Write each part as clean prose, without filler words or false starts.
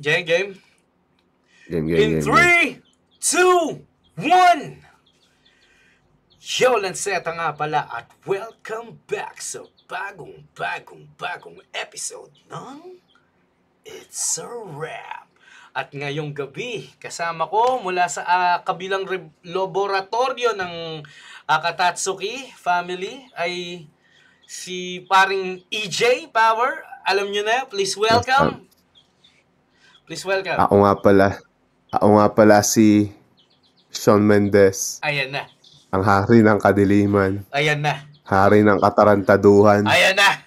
Game. Game. In 3, 2, 1. Yo, Lanceta nga pala at welcome back sa bagong episode ng It's a Wrap. At ngayong gabi, kasama ko mula sa kabilang laboratorio ng Akatatsuki family ay si paring EJ Power. Alam nyo na, please welcome. Please welcome. Ako nga pala si Shawn Mendes. Ayan na. Ang hari ng kadiliman. Ayan na. Hari ng katarantaduhan. Ayan na.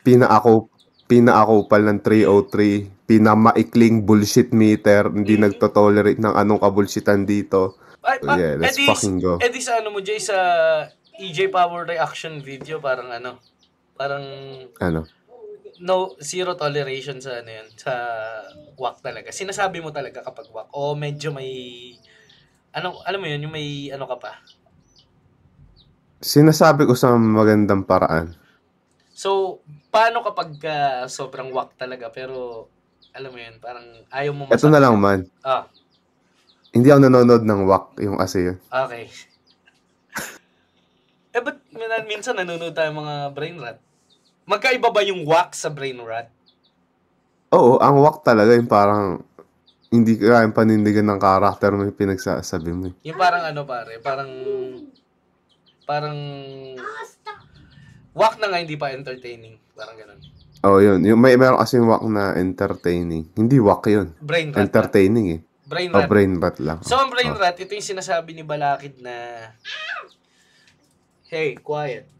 Pinaakupal ng 303. Pinamaikling bullshit meter. Hindi nagtotolerate ng anong kabulsitan dito. Yeah, let's fucking go. Edi sa ano mo, Jay, sa EJ Power reaction video, parang no, zero toleration sa ano yan, sa wak talaga. Sinasabi mo talaga kapag wak, o medyo may, alam mo yun, yung may ano ka pa? Sinasabi ko sa magandang paraan. So, paano kapag sobrang wak talaga, pero, alam mo yun, parang ayaw mo masabi? Ito na lang man. Hindi ako nanonood ng wak, yung asi yun. Okay. Ba't minsan nanonood tayo mga brain rot? Magkaiba ba yung wak sa brain rot? Oo, ang wak talaga yung parang hindi kayang panindigan ng karakter mo yung pinagsasabi mo. Yung parang pare, parang wak na nga hindi pa entertaining. Parang ganun. Oh, yun. Meron kasi yung wak na entertaining. Hindi wak yun. Brain rot. Entertaining Brain rot. Brain rot lang. So, ang brain rot, ito yung sinasabi ni Balakid na, hey, quiet.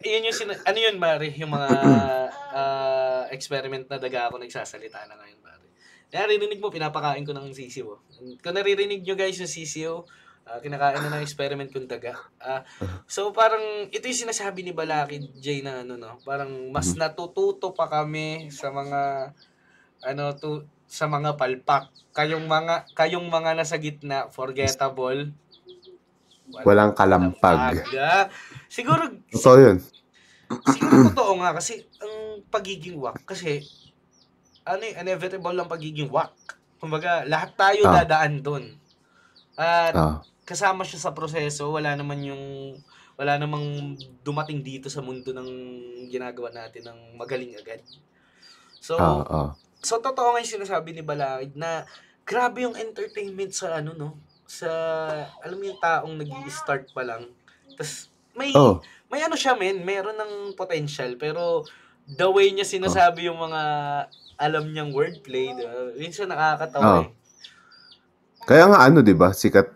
Yun yung ano yun, Mari? Yung mga experiment na daga ako nagsasalita na ngayon, Mari. Naririnig mo, pinapakain ko ng sisiw. Kung naririnig nyo guys yung sisiw, kinakain na ng experiment kong daga. So parang ito yung sinasabi ni Balakid J na parang mas natututo pa kami sa mga sa mga palpak. Kayong mga nasa gitna, forgettable. Walang kalampag. Siguro yun. Siguro totoo nga kasi ang pagiging wak kasi inevitable ang pagiging wak. Kumbaga, lahat tayo dadaan doon. At kasama siya sa proseso, wala namang dumating dito sa mundo ng ginagawa natin ng magaling agad. So totoo nga yung sinasabi ni Balakid na grabe yung entertainment sa sa alam mo yung taong nag-i-start pa lang. Tapos may ano siya meron ng potential pero the way niya sinasabi yung mga alam niyang wordplay, minsan nakakatawa Kaya nga 'di ba? Sikat,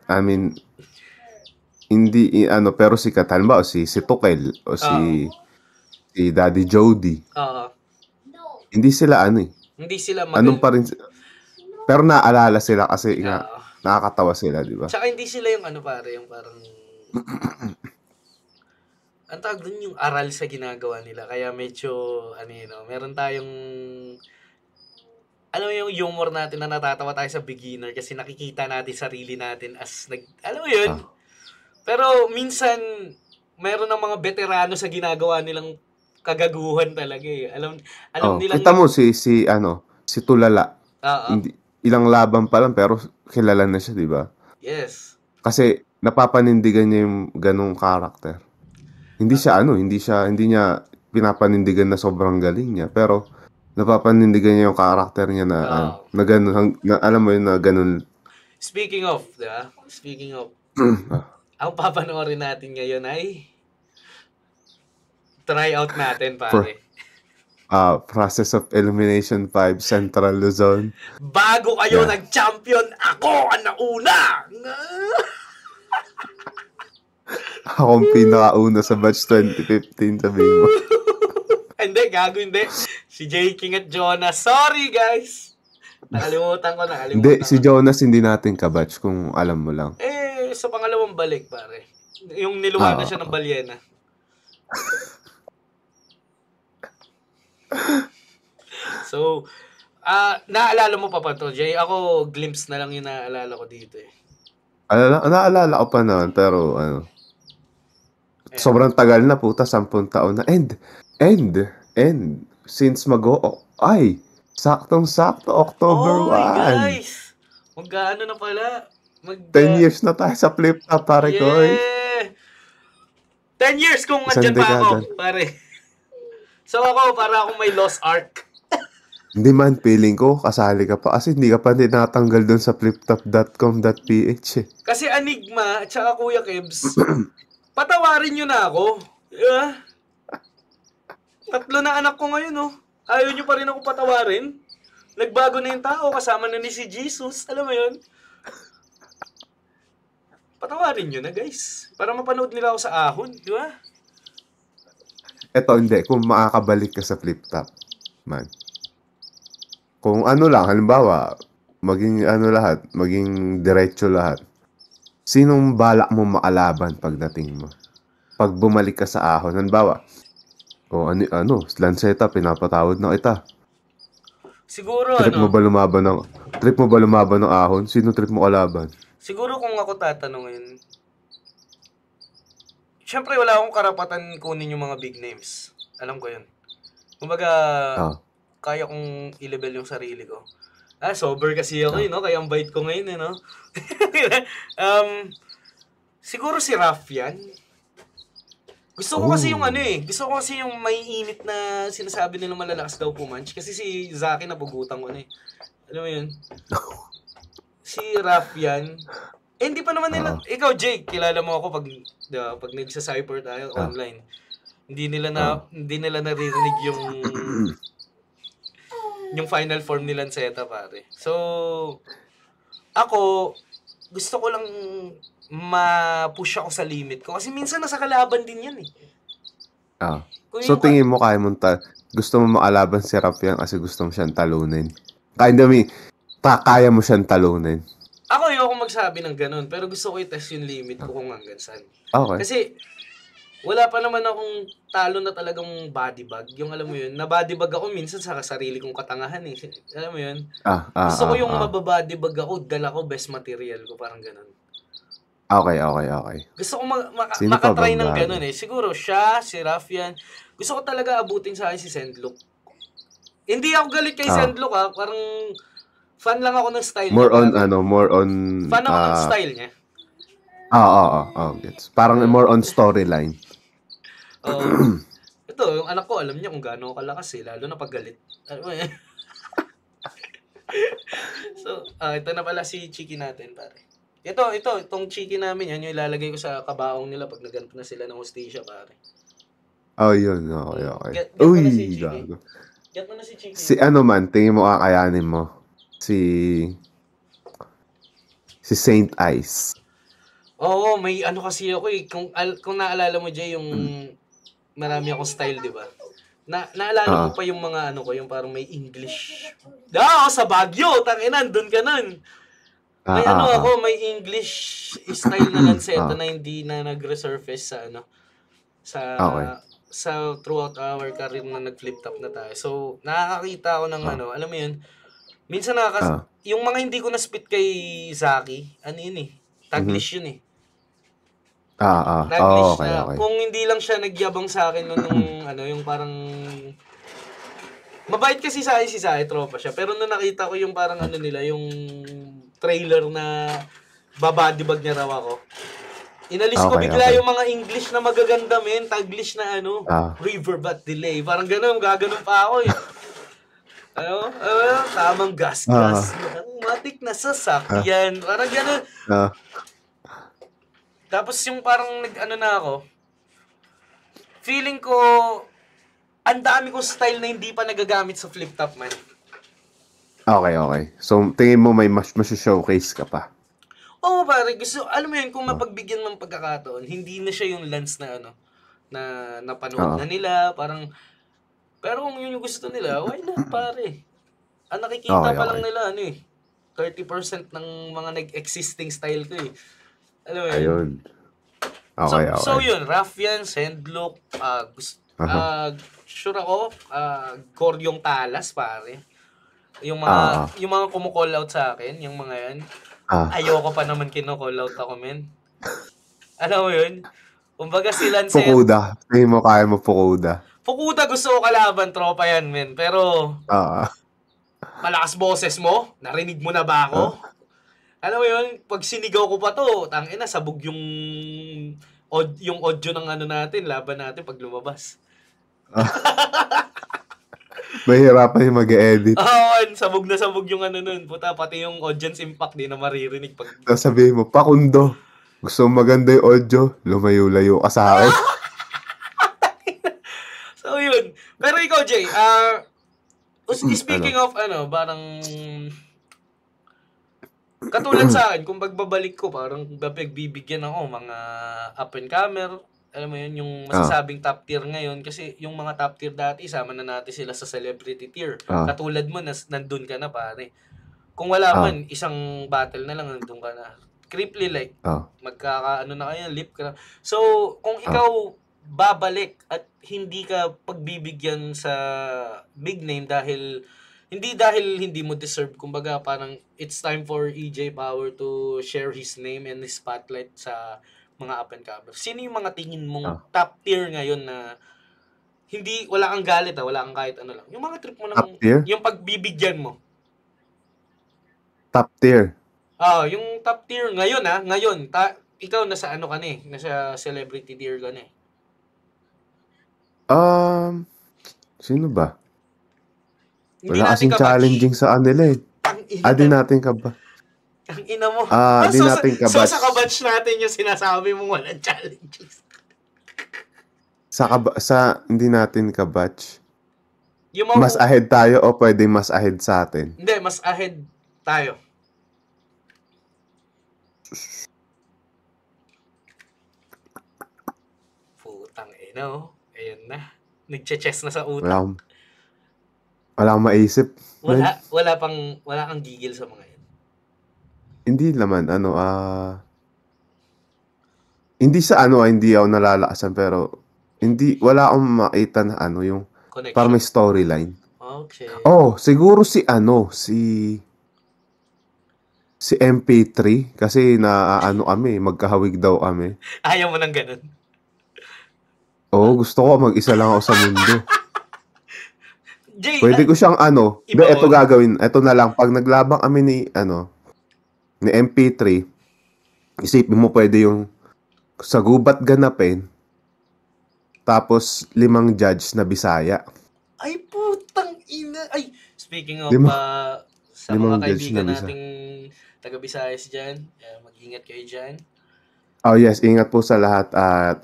hindi pero sikat halimbawa si Tukel o si Daddy Jody. Hindi sila Hindi sila anong pa rin pero naalala sila kasi nga nakakatawa sila, di ba? Tsaka hindi sila yung pare, yung parang ang tawag dun yung aral sa ginagawa nila. Kaya medyo, meron tayong, yung humor natin na natatawa tayo sa beginner kasi nakikita natin sarili natin as, alam mo yun? Pero minsan, meron ng mga veterano sa ginagawa nilang kagaguhan talaga eh. Alam nilang... Kita mo si Tulala. Ilang laban pa lang pero kilala na siya, di ba? Yes. Kasi napapanindigan niya yung ganong karakter. Hindi niya pinapanindigan na sobrang galing niya, pero napapanindigan niya yung karakter niya na ganun, alam mo yun na ganun. Speaking of, ang papanoorin natin ngayon ay try out natin, pare. Process of Elimination 5 Central Luzon. Bago kayo nag-champion, ako ang nauna! Akong pinakauna sa batch 2015, sabihin mo. Hindi. Si J. King at Jonas. Sorry, guys! Nakalimutan ko. Hindi, si Jonas hindi natin kabatch kung alam mo lang. Sa pangalawang balik, pare. Yung niluwa na siya ng balyena. So, naalala mo pa to, Jay? Ako, glimpse na lang yung naalala ko dito eh. Naalala ko pa naman, pero sobrang tagal na, puta, 10 taon na. And since Saktong-sakto, October Oy, 1. guys! Mag-ano na pala? 10 years na tayo sa flip top, pare ko. Yeah! 10 years kung Isang andyan pa dekada. ako, pare. So ako, para akong may lost ark. Hindi man, feeling ko, kasali ka pa. Kasi hindi ka pa tinatanggal doon sa fliptop.com.ph eh. Kasi Enigma at saka Kuya Kebs, patawarin nyo na ako. Yeah. 3 na anak ko ngayon, oh. Ayaw nyo pa rin ako patawarin. Nagbago na yung tao, kasama na ni si Jesus. Alam mo yun? Patawarin nyo na, guys. Para mapanood nila ako sa ahon, di ba? Eto, hindi. Kung makakabalik ka sa flip top, man. Kung ano lang, halimbawa, maging ano lahat, maging diretso lahat. Sinong balak mo makalaban pagdating mo? Pag bumalik ka sa ahon, halimbawa, o Lanceta, pinapatawad na kita. Siguro, Trip mo ba lumaban ng ahon? Sino trip mo kalaban? Siguro kung ako tatanungin, syempre wala akong karapatan kunin yung mga big names. Alam ko yun. Kumbaga, kaya kong i-level yung sarili ko. Sober kasi ako no? Kaya ang bait ko ngayon no? Siguro si Raph yan. Gusto ko kasi yung gusto ko kasi yung may init na sinasabi nila malalakas daw pumunch. Kasi si Zaki napugutan ko na eh. Alam mo yun? Si Raph yan. Hindi pa naman nila, ikaw Jake, kilala mo ako pag nagsa-cyber tayo online. Hindi nila naririnig yung final form ni Lanceta, pare. So, ako, gusto ko lang ma-push ako sa limit ko. Kasi minsan nasa kalaban din yan eh. So, tingin mo kaya mo gusto mo makalaban si Raph yan kasi gusto mo siyang talunin. Kaya mo siyang talunin. Ako ayoko magsabi ng ganun, pero gusto ko i-test yung limit ko kung hanggang saan. Okay. Kasi, wala pa naman akong talo na talagang body bag. Yung alam mo yun, na body bag ako minsan sa sarili kong katangahan eh. Alam mo yun? Gusto ko yung mababody bag ako, dala ko best material ko, parang ganun. Okay. Gusto ko makatry ng ganun eh. Siguro siya, si Rafian. Gusto ko talaga abutin sa akin si Sendlock. Hindi ako galit kay Sendlock parang fan lang ako ng style niya. Fan ako ng style niya. Gets. Parang more on storyline. Ito, yung anak ko, alam niya kung gaano kalakas eh, lalo na pag galit. So, ito na pala si Chiki natin, pare. Itong Chiki namin, yan yung ilalagay ko sa kabaong nila pag naganap na sila ng hostisya, pare. Yun. Okay. Get mo na si Chiki. Get mo na si Chiki. Si tingin mo kakayanin mo? Si Saint Ice. Oo, may ano kasi ako eh. Kung naalala mo dyan yung marami akong style, di ba? Naalala mo pa yung mga yung parang may English. Sa Baguio, tangina, doon ka nun. May may English style na Lanceta na hindi na nag-resurface sa throughout our career na nag-flip top na tayo. So, nakakakita ako ng alam mo yun, minsan yung mga hindi ko na-spit kay Zaki, yun eh, Taglish yun eh. Okay. Kung hindi lang siya nagyabang sa akin nung yung parang mabait kasi sa akin si Zaki, tropa siya. Pero nung nakita ko yung parang nila, yung trailer na babadibag niya raw ako. Inalis ko bigla yung mga English na magaganda, men. Taglish na river but delay. Parang gano'n, gaganon pa ako eh. Tamang gas. Matik na sasakyan. Parang gano'n. Tapos yung parang na ako, feeling ko, ang dami kong style na hindi pa nagagamit sa flip top, man. Okay. So, tingin mo may mas-showcase ka pa? Oo, pare. Alam mo yun, kung mapagbigyan ng pagkakataon, hindi na siya yung lens na na napanood na nila, parang, pero kung yun yung gusto nila, why not, pare? Ang nakikita pa lang nila, 30% ng mga nag-existing style ko eh. Alam mo yun? Ayun. Okay. So yun, Rafian, Sendlock, sure ako, Coryong Talas, pare. Yung mga kumu-call out sa akin, yung mga yan, ayoko pa naman kino-call out ako, men. Alam mo yun? Kumbaga si Lanceta. Fukuda. Tingin mo kaya mo Fukuda. Fukuda gusto ko kalaban, tropa yan, men. Pero, napakalakas boses mo. Narinig mo na ba ako? Alam mo yun, pag sinigaw ko pa to, tangina, sabog yung audio ng ano natin, laban natin pag lumabas. Mahirapan yung mag-edit. Sabog na sabog yung ano nun. Puta, pati yung audience impact, di na maririnig. Sabihin mo, Pakundo, gusto mo maganda yung audio, lumayo-layo ka sa akin. So, yun. Pero ikaw, Jay, speaking of, parang katulad sa akin, kung pagbabalik ko, parang bibigyan ako mga up-and-comer, alam mo yun, yung masasabing top tier ngayon, kasi yung mga top tier dati, sama na natin sila sa celebrity tier. Katulad mo, nandun ka na, pare. Kung wala man, isang battle na lang, nandun ka na. Cripply like, magkakaano na kayo, lip ka na. So, kung ikaw babalik at hindi ka pagbibigyan sa big name dahil hindi mo deserve, kumbaga parang it's time for EJ Power to share his name and his spotlight sa mga up-and-comers. Sino yung mga tingin mong top tier ngayon na hindi, wala kang galit, wala kang kahit ano lang. Yung mga trip mo lang, yung pagbibigyan mo. Top tier? Yung top tier ngayon ngayon, ikaw nasa ano ka na nasa celebrity tier ka na Sino ba? Wala kasing challenging sa kanila eh. Di natin ka ba? Ang ina mo. Di natin ka batch. So sa kabatch natin yung sinasabi mong walang challenges. Hindi natin ka batch. Yung mas ahead tayo o pwede mas ahead sa atin? Hindi, mas ahead tayo. Putang ina Ayan na. Nagche-chess na sa utak. Wala akong maisip. Wala kang gigil sa mga yan. Hindi naman, hindi hindi ako nalalakasan, pero wala akong makita na yung connection. Parang may storyline. Okay. Siguro si MP3, kasi kami, magkahawig daw kami. Ayaw mo nang ganun? Gusto ko mag-isa lang ako sa mundo. Jay, pwede ko siyang ito gagawin. Ito na lang, pag naglabang kami ni MP3, isipin mo pwede yung sa gubat ganapin, tapos 5 judge na Bisaya. Ay, putang ina. Ay, speaking of sa mga kaibigan nating taga-Visayas dyan, mag-ingat kayo dyan. Yes, ingat po sa lahat at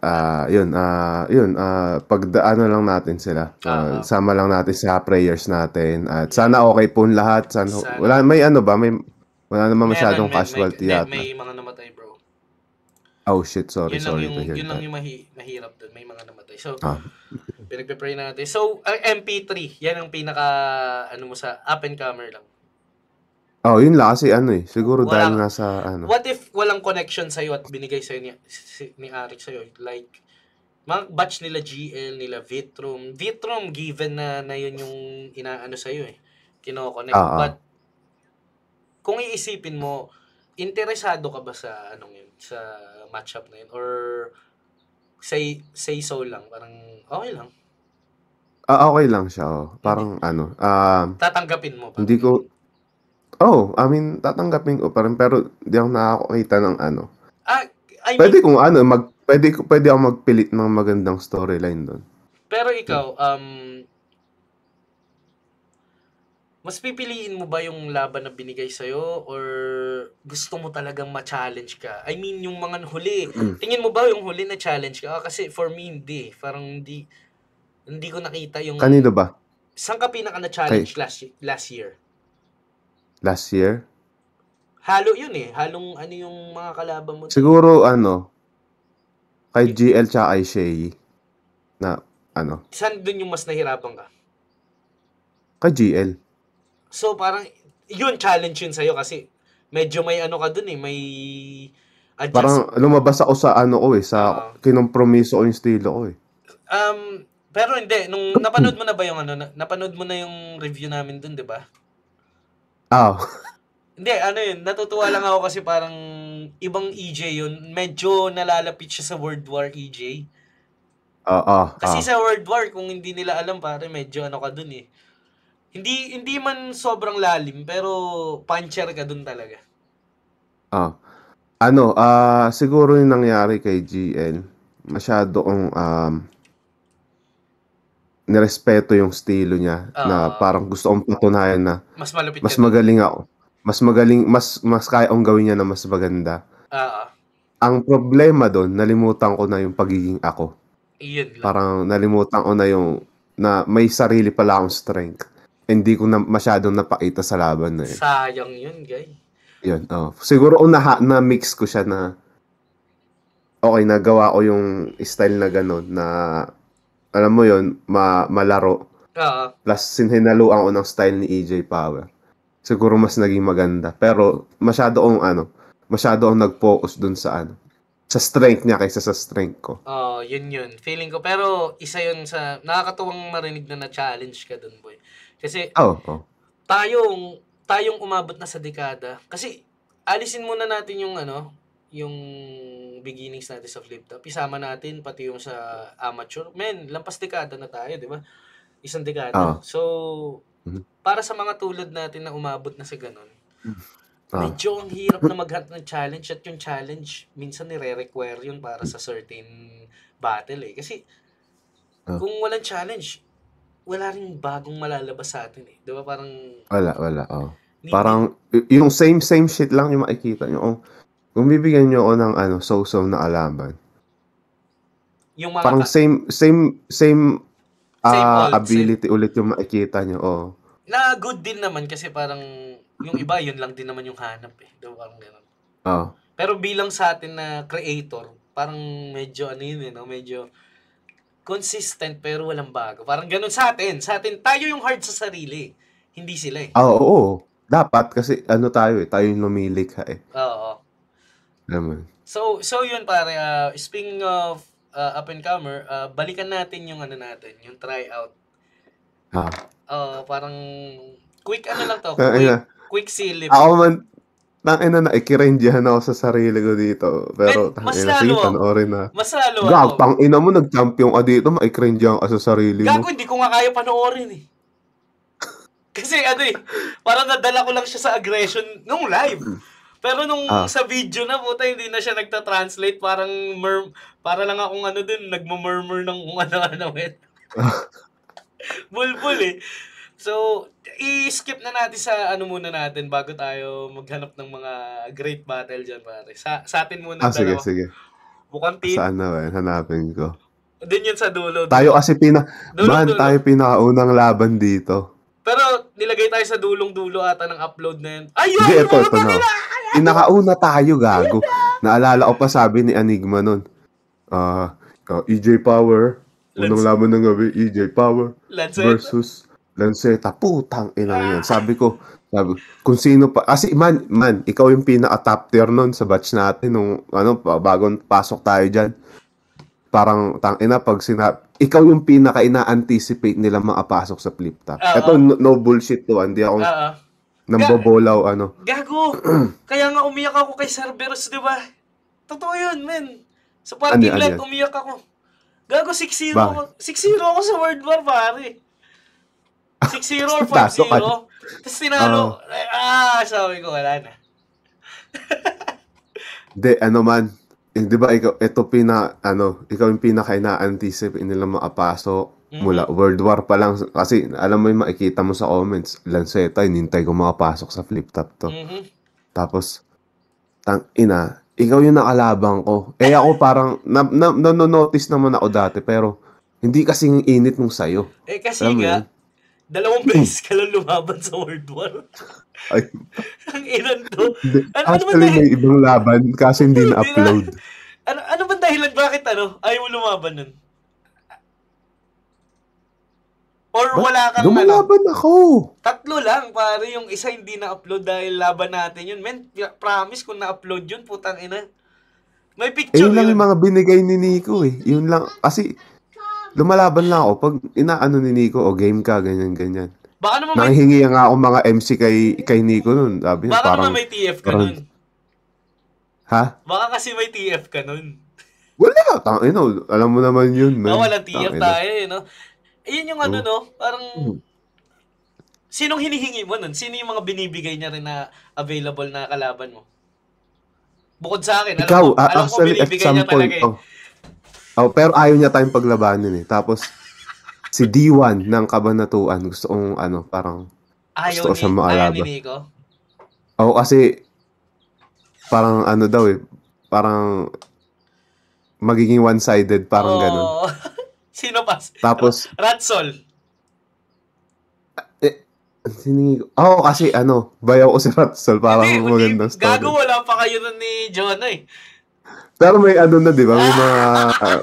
pagdaano lang natin sila. Sama lang natin sa prayers natin at sana okay po lahat. Wala naman masyadong casualty yata. May mga namatay, bro. Shit, sorry to hear that. Yun lang yung mahirap doon, may mga namatay. So, pinagpe-pray natin. So, ang MP3, yan ang pinaka mo sa up and comer lang. Yun lang kasi siguro dahil nga sa What if walang connection sa'yo at binigay sa'yo ni Arik sa'yo? Like, mga batch nila GL, nila Vitrum. Vitrum, given na yun yung inaano sa'yo kino-connect. But, kung iisipin mo, interesado ka ba sa sa matchup na yun? Or, say so lang, parang okay lang? Okay lang siya, Parang tatanggapin mo? Hindi ko, tatanggapin ko pa rin, pero di ako nakakakita ng pwede ako magpilit ng magandang storyline doon. Pero ikaw, mas pipiliin mo ba yung laban na binigay sa'yo or gusto mo talagang ma-challenge ka? I mean, yung mga huli. Tingin mo ba yung huli na challenge ka? Kasi for me, hindi. Parang hindi ko nakita yung... Kanino ba? Saan ka pinaka na-challenge last year? Last year? Halo yun Halong yung mga kalaban mo. Siguro kay GL tsaka kay Shay. Saan dun yung mas nahirapan ka? Kay GL. So parang, yun challenge yun sa'yo kasi medyo may ka dun may adjust. Parang lumabas ako sa sa kinompromiso ko yung estilo ko Pero hindi, nung napanood mo na ba yung napanood mo na yung review namin dun, di ba? Hindi, yun, natutuwa lang ako kasi parang ibang EJ yun. Medyo nalalapit siya sa World War EJ. Kasi sa World War, kung hindi nila alam, pare, medyo ka dun Hindi man sobrang lalim, pero puncher ka dun talaga. Siguro yung nangyari kay GL, masyado kong nirespeto yung estilo niya na parang gusto kong patunayan na Mas malupit mas ka dun. magaling ako. Mas magaling, mas kaya kong gawin niya na mas maganda. Ang problema doon, nalimutan ko na yung pagiging ako. Iyon lang. Parang nalimutan ko na yung na may sarili pala akong strength. Hindi ko na masyadong napakita sa laban na yun. Sayang yun, guy. Yun, siguro na-mix ko siya na okay, nagawa ko yung style na gano'n na alam mo yun, malaro. Plus, sinhinaluan ko ng style ni EJ Power. Siguro mas naging maganda. Pero masyado akong nag-focus dun sa strength niya kaysa sa strength ko. Yun. Feeling ko. Pero isa yun sa nakakatuwang marinig na na-challenge ka dun, boy. Kasi tayong umabot na sa dekada. Kasi alisin muna natin yung yung beginnings natin sa flip top. Isama natin pati yung sa amateur. Men, lampas dekada na tayo, di ba? Isang dekada. So, para sa mga tulad natin na umabot na sa ganun, medyo ang hirap na maghanap ng challenge at yung challenge, minsan nire-require yun para sa certain battle eh. Kasi, kung walang challenge, wala ring bagong malalabas sa atin eh. Di ba? Parang... Wala. Parang, yung same shit lang yung makikita nyo. Kung bibigyan nyo ako ng so-so na alaban, yung parang same ability ulit yung makikita nyo. Na good din naman kasi parang yung iba yun lang din naman yung hanap eh. Diba parang gano'n. Pero bilang sa atin na creator, parang medyo medyo consistent pero walang bago. Parang gano'n sa atin. Sa atin, tayo yung hard sa sarili. Hindi sila eh. Oo. Dapat kasi tayo yung lumilikha eh. Naman. So yun pare, speaking of up and comer, balikan natin yung yung tryout. Parang quick lang to, quick silip. Ako man naikirendihan ako sa sarili ko dito. Pero sige, panoorin na. Mas lalo ako. Tangina mo, nag-champion ka dito, maikirendihan ka sa sarili mo. Gago, hindi ko nga kaya panoorin eh. Kasi parang nadala ko lang siya sa aggression nung live. Pero nung sa video na, puta, hindi na siya nagta-translate. Parang, para lang akong dun, nagmumurmur ng kung ano-ano. Bulbul eh. So, i-skip na natin sa muna natin bago tayo maghanap ng mga great battle dyan, pare. Sa atin muna dalawa. Sige. Bukang team. Saan na ba? Hanapin ko. Din yun sa dulo. Tayo kasi tayo pinakaunang laban dito. Pero nilagay tayo sa dulong-dulo ata ng upload na yun. Ayun! Hindi, ito na. Pinakauna tayo, gago. Naalala ko pa sabi ni Enigma nun. EJ Power. Unang laban ng gabi, EJ Power versus Lanceta. Putang ina yan. Sabi ko, kung sino pa. Kasi man, ikaw yung pinaka-top tier nun sa batch natin nung bagong pasok tayo dyan. Parang tangina pag ikaw yung pinaka ina-anticipate nila makapasok sa flip top. Ito no bullshit to, hindi ako nambobolaw Gago. Kaya nga umiyak ako kay Cerberus, 'di ba? Totoo 'yun, men. Sa parking lot umiyak ako. Gago 6-0 ako. 6-0 ako sa World War, pare. 6-0 or 5-0. Tapos tinalo. Sabi ko wala na. Di, di ba ikaw yung pinaka ina-anticipate nila makapasok mula World War pa lang kasi alam mo yung makikita mo sa comments, Lanceta, hinintay ko makapasok sa flip top to. Tapos ikaw yung nakalabang ko. Ako parang notice naman ako dati pero hindi kasi yung init nung sayo. Kasi nga dalawang beses ka lang lumaban sa World War. Ay. Ang ilan to. Actually, may ibang laban kasi hindi na-upload. Ano ba dahilan? Bakit ayaw mo lumaban nun? Or wala kang lumalaban ako. 3 lang, pare. Yung isa hindi na-upload dahil laban natin yun. Men, promise kung na-upload yun, putang ina. May picture yun. Lang yung mga binigay ni Nico eh. Yun lang. Kasi lumalaban lang ako. Pag inaano ni Nico, game ka, ganyan. Baka naman nanghihingi nga ako mga MC kay Nico nun. Sabi niya, baka naman may TF ka nun. Ha? Baka kasi may TF ka nun. Wala. Alam mo naman yun, man. Walang TF tayo eh, no? Ayun yung parang Sinong hinihingi mo nun? Sino yung mga binibigay niya rin na available na kalaban mo? Bukod sa akin, Ikaw, alam ko actually, at binibigay some niya talaga point, eh. pero ayaw niya tayong paglabanin eh. Tapos, si D1 ng Kabanatuan, gusto kong, parang, gusto ko siyang Ayaw ni makalaban. Nico? Oo, kasi, parang daw eh, parang, magiging one-sided, parang ganun. Oh. Sino pa? Tapos, Ratsol. kasi bayaw ko si Ratsol, parang Hindi, magandang story. gago, wala pa kayo nun ni Jonah eh. Pero may na, di ba? May mga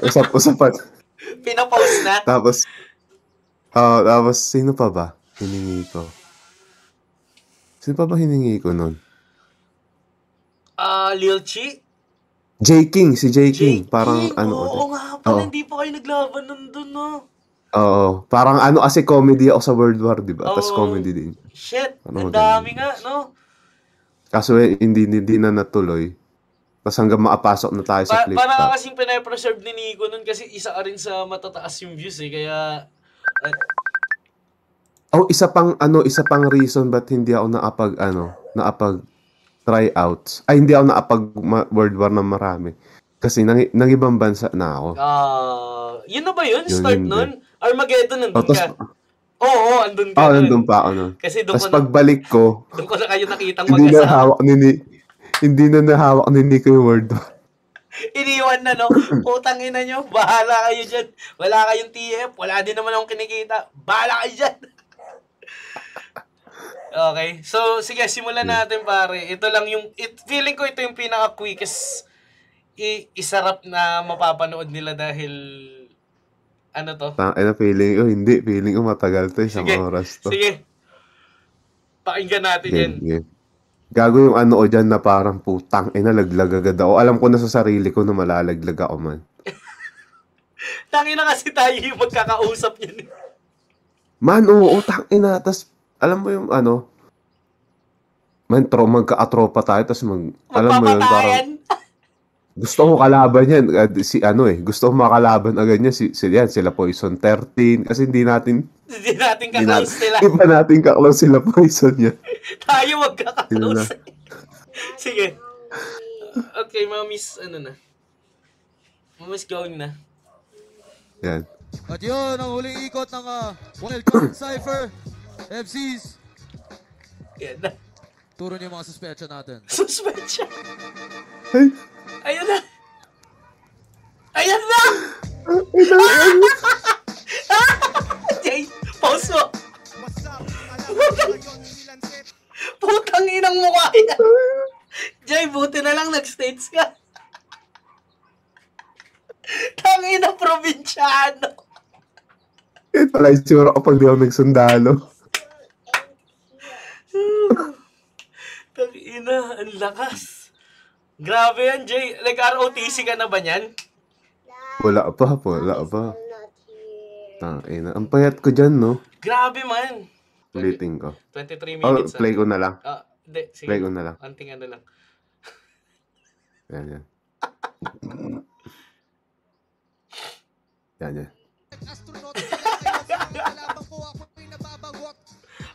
usap-usapan. Pinapost na? Tapos, sino pa ba? Hiningi ko. Sino pa ba hiningi ko nun? Lil Chi? J. King, si J. King. Parang Oo nga pala, hindi pa kayo naglaban nun dun, no? Oo. Parang kasi comedy ako sa World War, di ba? Tapos comedy din. Shit, Ano ang dami nga, no? Kaso hindi na natuloy. Tapos hanggang makapasok na tayo sa flip top. Parang kasing pinapreserve ni Nico nun kasi isa ka rin sa matataas yung views eh, kaya... isa pang reason ba't hindi ako nakapag tryouts. Ay, hindi ako nakapag World War na marami. Kasi nang ibang bansa na ako. Yun na ba yun? Start nun? Armageddon, nandun ka? Oo, andun ka. Nandun pa ako nun. Kasi tapos pagbalik ko, doon ko na kayo nakitang mag-asama. Hindi na nahawak ni Nico yung World War. Iniwan na, no? Putang ina nyo, bahala kayo dyan. Wala kayong TF, wala din naman akong kinikita. Bahala kayo dyan. Okay, so sige, simulan natin pare. Ito lang yung, feeling ko ito yung pinaka-quickest isarap na mapapanood nila dahil, ano to? Feeling ko matagal to, isang oras to. Sige, pakinggan natin yan. Gago yung ko dyan na parang putang laglag agad ako. Alam ko na sa sarili ko na malalaglag ako man. Tangina kasi tayo yung magkakausap yun. Man, oo, tangina. Tas, alam mo yung magka-atropa tayo, tas alam mo yun, parang, gusto ko kalaban yan. Gusto ko makalaban agad niya, sila Poison 13, kasi hindi natin ka-close sila. Hindi pa natin ka-close sila Poison yan. Tayo magkaka-close. Sige. Okay, Mamis, Mamis going na. Yan. At yun, ang huling ikot ng Wildcard Cypher FCs. Yan na. Turo niyo yung mga suspecha natin. Suspecha? Ay! Ayan na! Ayan na! Jay, pause mo! Putang inang mukha yan! Jay, buti na lang nag-states ka. Tangina probinsyano. Yan pala yung sura kapag di ako nagsundalo. Tangina, ang lakas. Grabe yan, Jay. Nag-ROTC ka na ba niyan? Wala pa. Tangina. Ang payat ko dyan, no? Grabe man. Ulitin ko. 23 minutes. Play ko na lang. Hindi. Sige. Play ko na lang. Anting lang. Yan.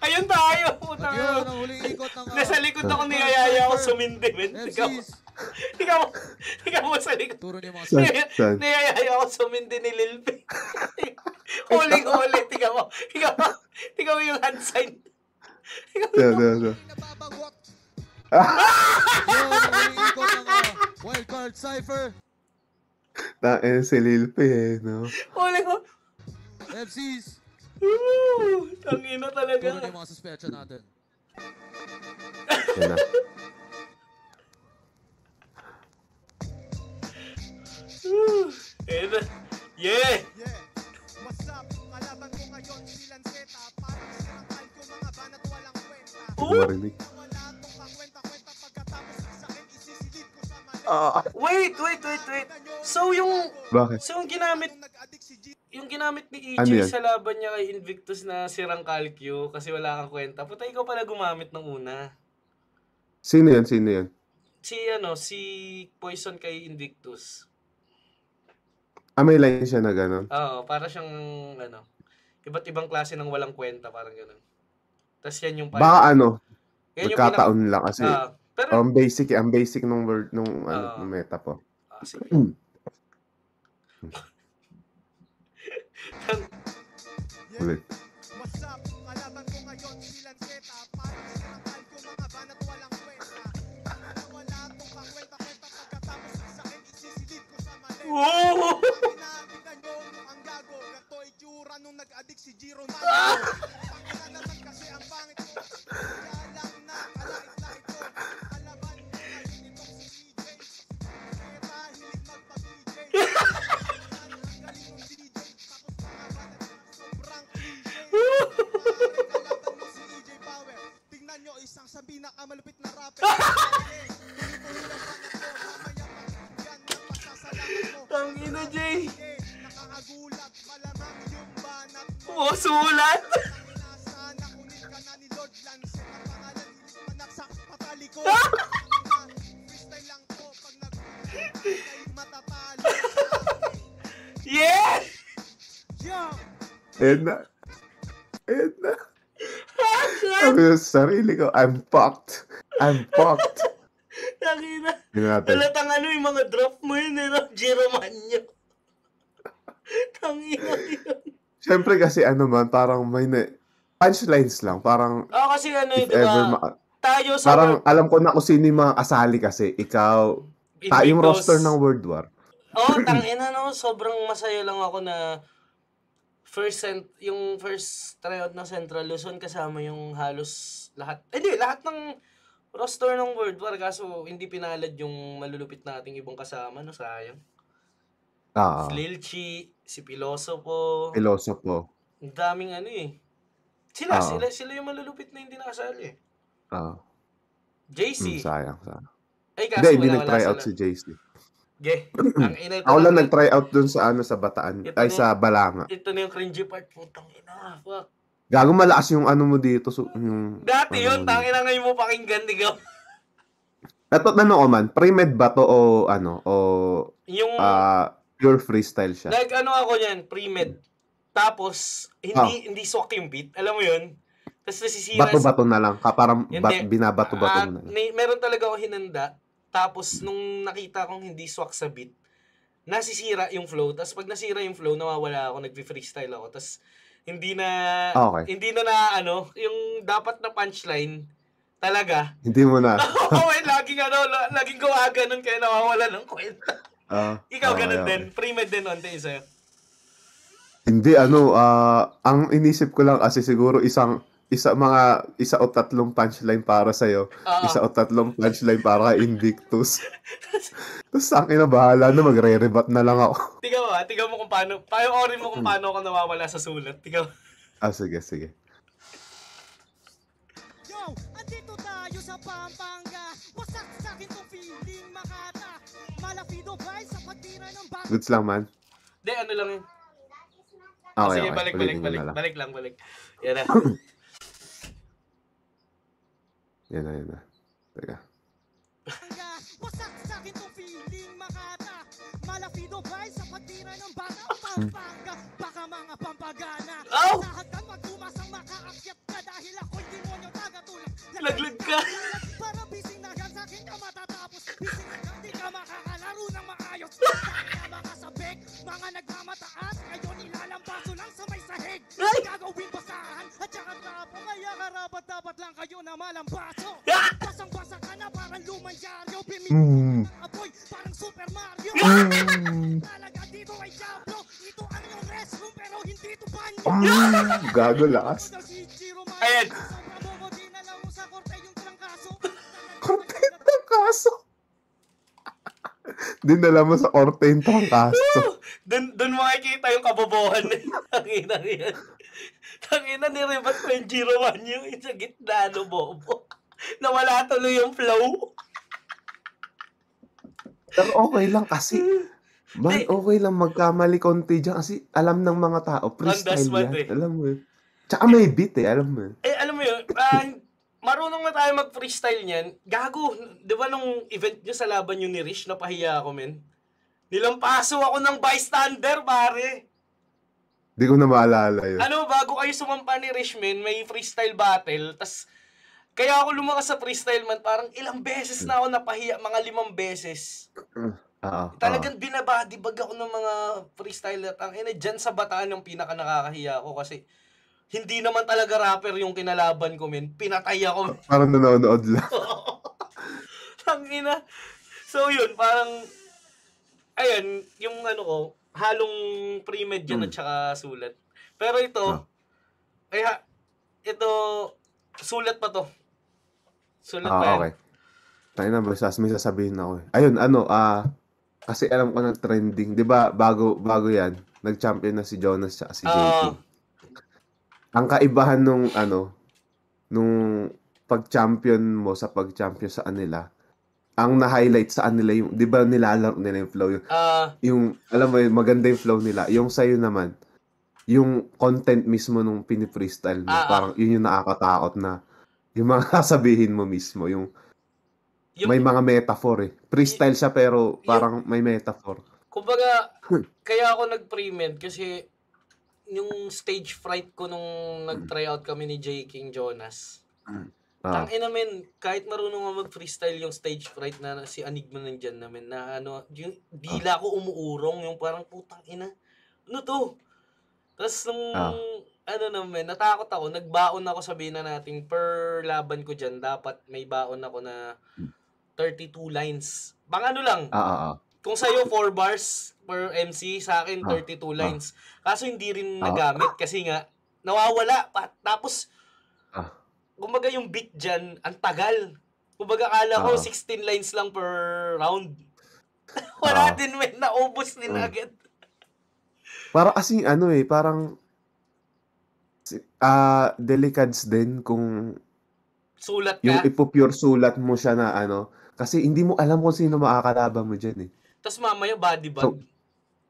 Ayun tayo. At yun, ang huling ikot ng Nasa likod ako niyayaya ako sumindi, men. Ikaw mo sa likod. Turo niyo yung mga suspecha. Saan? Niyayaya ako sumindi ni Lil P. Huling-huli. Tingnan mo yung hand sign. Yan. Yun, ang huling ikot ng Wildcard Cypher Si Lil P, no? Huling-huli. FCs. Tangina talaga. Turo niyo yung mga suspecha natin. Yan na. Yeah! What's up? Kalaban ko ngayon si Lanceta. Parang sirang kalko mga banat walang kwenta. Marinig. Wala tong kakwenta-kwenta pagkatapos sa akin isisilid ko sa mali. Wait. So yung Bakit? yung ginamit ni EJ Ano yan? sa laban niya kay Invictus na sirang calcio kasi wala kang kwenta. Puta, ikaw pala gumamit ng una. Sino yan? Si Poison kay Invictus. May line siya na gano'n. Oo, para siyang iba't ibang klase ng walang kwenta, parang gano'n. Tapos yan yung Baka ano, yan yung nagkataon lang kasi pero, ang basic nung word nung nung meta po. sige. Ulit. What's up? Kalaban ko ngayon si Lanceta. Parang sinangkal ko mga banat walang kwenta. Wala tong kakwenta-kwenta pagkatapos sa akin isisilid ko sa maleta. Oh! Pinabigan nyo ang gago. Gato itsura nung nag-addict si Jiro Mano. Pangina naman kasi ang pangit ko. Kaya lang na kalait-lait ko. Kalaban ko ngayon itong si DJ. Kaya hilig magpa-DJ. Ang galing ng DJ. Tapos mga banat sobrang cliche. Kalaban mo si EJ Power. Tingnan nyo isang sa pinakamalupit na rapper. Tuloy-tuloy ang banat ko. Mamaya pakinggan ng pasasalamat mo. Tangina, Jay. Nakakagulat, malamang yung banat mo. Sulat! Sana kunit ka na ni Lord Lance. Ang pangalan hilig manaksak pataliko. Freestyle lang to pag nag-freestyle kayo matatalo. Yes! Yo! Ayan na. Sabi ko sa sarili ko, I'm fucked. Tangina. Hindi natin. Talatang yung mga drop mo yun, Jiro Manyo. Tangina yun. Siyempre kasi parang may punchlines lang. Parang Kasi if diba? ever Tayo sa parang alam ko na kung sino yung mga kasali kasi. Ikaw, yung roster ng World War. Tangina sobrang masaya lang ako na yung first tryout ng Central Luzon kasama yung halos lahat. Lahat ng roster ng World War kaso hindi pinalad yung malulupit nating ibang kasama, sayang. Si Lilchi, si Pilosopo. Ang daming Sila yung malulupit na hindi nakasali. JC. Sayang. Kaso Hindi wala nag-tryout sila. si JC. Ang ina ito. Ako lang nag-tryout dun sa sa Bataan. Sa Balanga. Ito na yung cringy part. Putang ina. Fuck. Gago malakas yung mo dito. Yung, Dati yun, tangina ngayon mo pakinggan, digaw. Ito, ko man, pre-med ba to o Yung, pure freestyle siya? ako yan, pre-med. Tapos, hindi swak yung beat. Alam mo yun? Tapos nasisira. Bato-bato na lang. Parang binabato-bato na lang. Meron talaga ako hinanda. Tapos, nung nakita kong hindi swak sa beat, nasisira yung flow. Tapos, pag nasira yung flow, nawawala ako, nag-freestyle ako. Tapos, hindi na yung dapat na punchline, talaga. Hindi mo na. Laging gawa ganun kaya nawawala ng kwenta. Ikaw ganun din. Pre-med din onte sa'yo. Hindi, ang inisip ko lang kasi siguro isa o tatlong punchline para sa'yo. Isa o tatlong punchline para kay Invictus. Tapos akin na bahala na, magre-rebat na lang ako. Tigaw mo kung paano, payo-orin mo kung paano ako nawawala sa sulat. Tigaw. Sige. Yo, andito tayo sa Pampanga. Wasak sa akin tong feeling makata. Malafido vibes sa pagtira ng bang. Goods lang, man. Hindi, lang yun. Okay, Sige, balik. Yan na. Yan na. Teka. Wasak sa akin tong feeling makata. Malafido vibes sa pagtira ng bang. Pampanga, baka mga pampagana. Sa hagdan magtumasang makaakyat ka dahil ako'y demonyo taga-tulak. Laglag ka. Para bising na yan sa akin ka matatapos. Bising na yan, di ka makakalaro ng maayos. Mga sabik, mga nagmamataas. Ngayon ilalampaso lang sa may sahig. Gagawin basahan at saka trapo. Kaya karapat dapat lang kayo na malambaso. Basang-basa ka na parang lumang yaryo. Bimigyan ng apoy parang Super Mario. Talaga dito ay Diablo. Ito ang iyong restroom pero hindi ito banyo. Gago lakas. Ayan. Korte ng kaso. Dinala mo sa korte yung trangkaso. Doon makikita yung kabobohan. Tangina yan. Tangina, nirebat ko yung Jiro Manyo yung sa gitna, bobo. Nawala tuloy yung flow. Pero okay lang kasi. Okay lang magkamali konti dyan kasi alam ng mga tao, freestyle yan. Alam mo yun. Tsaka may beat alam mo yun. Alam mo yun, marunong na tayo mag-freestyle niyan. Gago, di ba nung event nyo sa laban nyo ni Rish, napahiya ako, men? Nilampaso ako ng bystander, pare. Di ko na maalala yun. Ano, bago kayo sumampa ni Richman, may freestyle battle, tas kaya ako lumakas sa freestyle man, parang ilang beses na ako napahiya, mga 5 beses. Oo. Talagang binabadibag ako ng mga freestyler. Ang ina, dyan sa Bataan yung pinaka nakakahiya ko kasi hindi naman talaga rapper yung kinalaban ko, men. Pinatay ako. Parang nanonood lang. Ang ina. So yun, parang, ayan, yung ano ko, halong pre-med yan at saka sulat. Pero ito, ito, sulat pa to. Sulat pa yan. Okay. Tayo na, may sasabihin ako eh. Ayun, kasi alam ko ng trending. Di ba, bago yan, nag-champion na si Jonas at si JP. Ang kaibahan nung pag-champion mo sa pag-champion sa kanila, ang na-highlight sa kanila yung, di ba nilalaro nila yung flow, yung, alam mo yun, maganda yung flow nila. Yung sa'yo naman, yung content mismo nung pini-freestyle mo, parang yun yung nakakatakot na, yung mga sasabihin mo mismo, yung may mga metaphor eh. Freestyle siya pero parang may metaphor. Kumbaga, kaya ako nag-pre-med kasi yung stage fright ko nung nag-try out kami ni J. King Jonas. Tangina men, kahit marunong ako mag-freestyle yung stage fright na si Enigma nandyan namin na ano, yung dila ko umuurong, yung parang putang ina. Ano to? Tapos nung ano naman, natakot ako, nagbaon ako, sabihin na natin per laban ko dyan, dapat may baon ako na 32 lines. Pang ano lang, kung sa'yo 4 bars per MC, sa akin 32 lines. Kaso hindi rin nagamit kasi nga, nawawala pa. Tapos, kumbaga yung beat dyan, ang tagal. Kumbaga kala ko 16 lines lang per round. Wala din men, naubos din agad. Parang kasi parang delicads din kung sulat ka. Yung ipupure sulat mo siya na kasi hindi mo alam kung sino makakalaban mo dyan eh. Tapos mamaya body bag. So,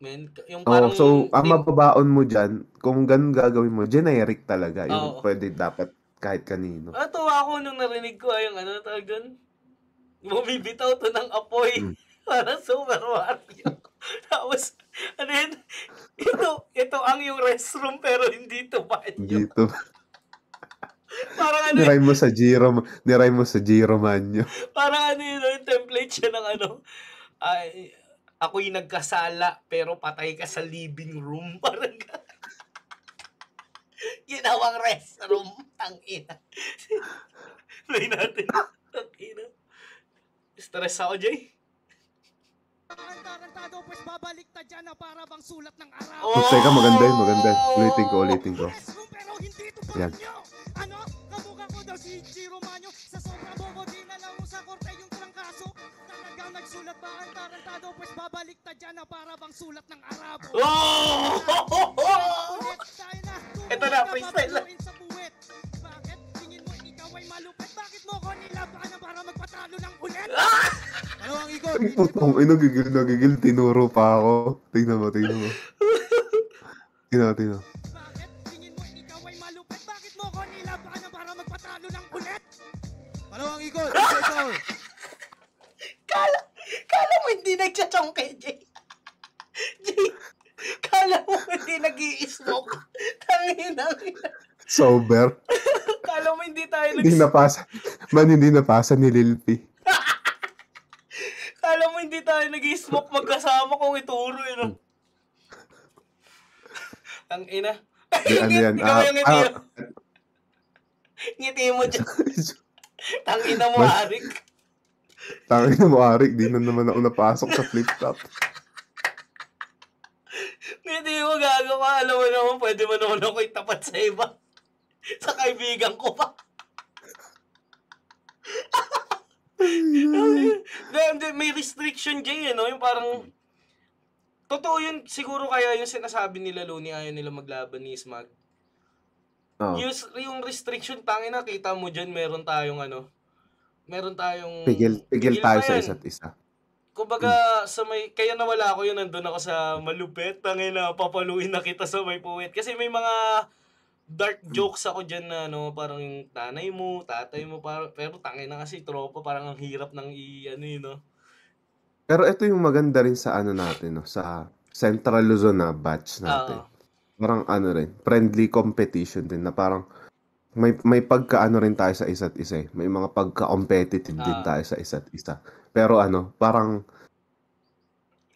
men, yung parang so ang mababaon mo dyan, kung ganun gagawin mo, generic talaga. Yung pwede dapat kahit kanino. Tuwa ako nung narinig ko yung tawag doon. Bumibitaw to ng apoy. Parang Super Mario. Tapos, yun? Ito ang yung restroom pero hindi to banyo. Hindi to. Parang niray mo sa Giro Manyo. Parang yung template siya ng ako'y nagkasala pero patay ka sa living room. Parang ginawang restroom. Tangina. Play natin. Tangina. Stress ako, Jay. Tarantado, pues babalik ta dyan na para bang sulat ng araw. Teka, maganda. Ulitin ko. Pero hindi ito banyo. Ano? Kamukha ko daw si Jiro Manyo. Sa sobrang bobo, di na lang mo sa korte yung trangkaso. Talagang nagsulat ba ang tarantado, pues babalik ta dyan na para bang sulat ng arabo. Ito na, freestyle lang. Bakit? Tingin mo ikaw ay malupit? Bakit mo ko nilaban na para magpatalo ng ulit? Dalawang ikot. Nagigil, tinuro pa ako. Tingnan mo. Tingnan mo. Bakit? Tingin mo ikaw ay malupit? Bakit mo ko nilaban na para magpatalo ng ulit? Dalawang ikot. Kala mo hindi nagtsachong kay Jay. Jay, kala mo hindi nag-i-smoke. Tangina. Sober. Kala mo hindi tayo Hindi napasa ni Lil P. Kala mo hindi tayo nag-i-smoke magkasama kung ituro yun. Ang ina. Ano yan? Ikaw yung ngiti mo. Ngiti mo dyan. Tangina mo, Arik. Tangina mo, Arik. Di na naman ako napasok sa flip-top. Ngiti mo, gago ka. Alam mo naman, pwede mo naman ako itapat sa iba. Sa kaibigan ko pa. May restriction dyan, yung parang totoo yun, siguro kaya yung sinasabi nila Looney, ayaw nila maglaban ni Smag. Yung restriction, tangina, kita mo dyan, meron tayong Pigil tayo sa isa't isa. Kumbaga, kaya nawala ako yun, nandun ako sa malupet, tangina, papaluin na kita sa may puwet. Kasi may mga dark jokes ako dyan na parang yung nanay mo, tatay mo, pero tangina kasi tropa, parang ang hirap ng Pero ito yung maganda rin sa natin, sa Central Luzon na batch natin. parang ano rin, friendly competition din na parang may pagka-ano rin tayo sa isa't isa eh. May mga pagka-competitive din Ah, tayo sa isa't isa. Pero ano, parang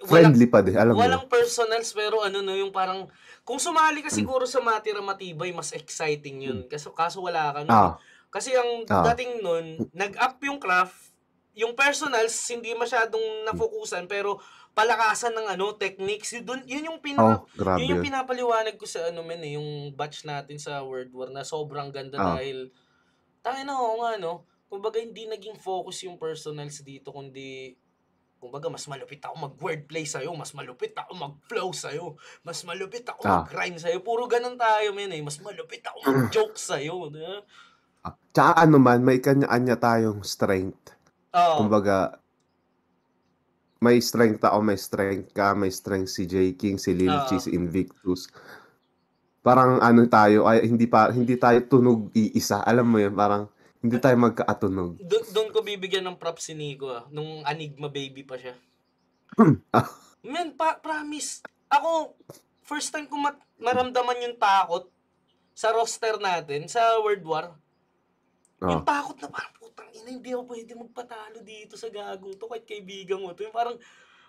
walang friendly pa din, alam mo yun? walang personals pero ano no, yung parang kung sumali ka Mm, siguro sa Matira Matibay, mas exciting yun. mm. Kaso wala ka nun eh. Ah, Kasi ang ah, dating nun, nag-up yung craft, yung personals hindi masyadong mm. nafokusan pero palakasan ng ano, techniques. Oh, grabe Yun yung yun. pinapaliwanag ko sa ano men eh, yung batch natin sa World War na sobrang ganda Ah, dahil tayo na oo nga no. Kumbaga hindi naging focus yung personals dito kundi kumbaga, mas malupit ako mag-wordplay sa'yo, mas malupit ako mag-flow sa'yo, mas malupit ako ah. mag-rhyme sa'yo. Puro ganun tayo, men eh. Mas malupit ako mag-joke sa'yo. Diba? Tsaka ano man, may kanya-kanya tayong strength. Oo. Kumbaga, may strength ako, may strength ka, may strength si J. King, si Lil Oo. Chi, si Invictus. Parang ano tayo, ay hindi tayo tunog iisa. Alam mo 'yun, parang hindi tayo magkaatunog. Doon ko bibigyan ng props si Nico nung Enigma baby pa siya. Ah, Men, promise. Ako, first time ko maramdaman yung takot sa roster natin, sa World War. Yung oh, takot na parang, putang ina, hindi ako pwede magpatalo dito sa gagong to, kahit kaibigan mo to. Yung parang,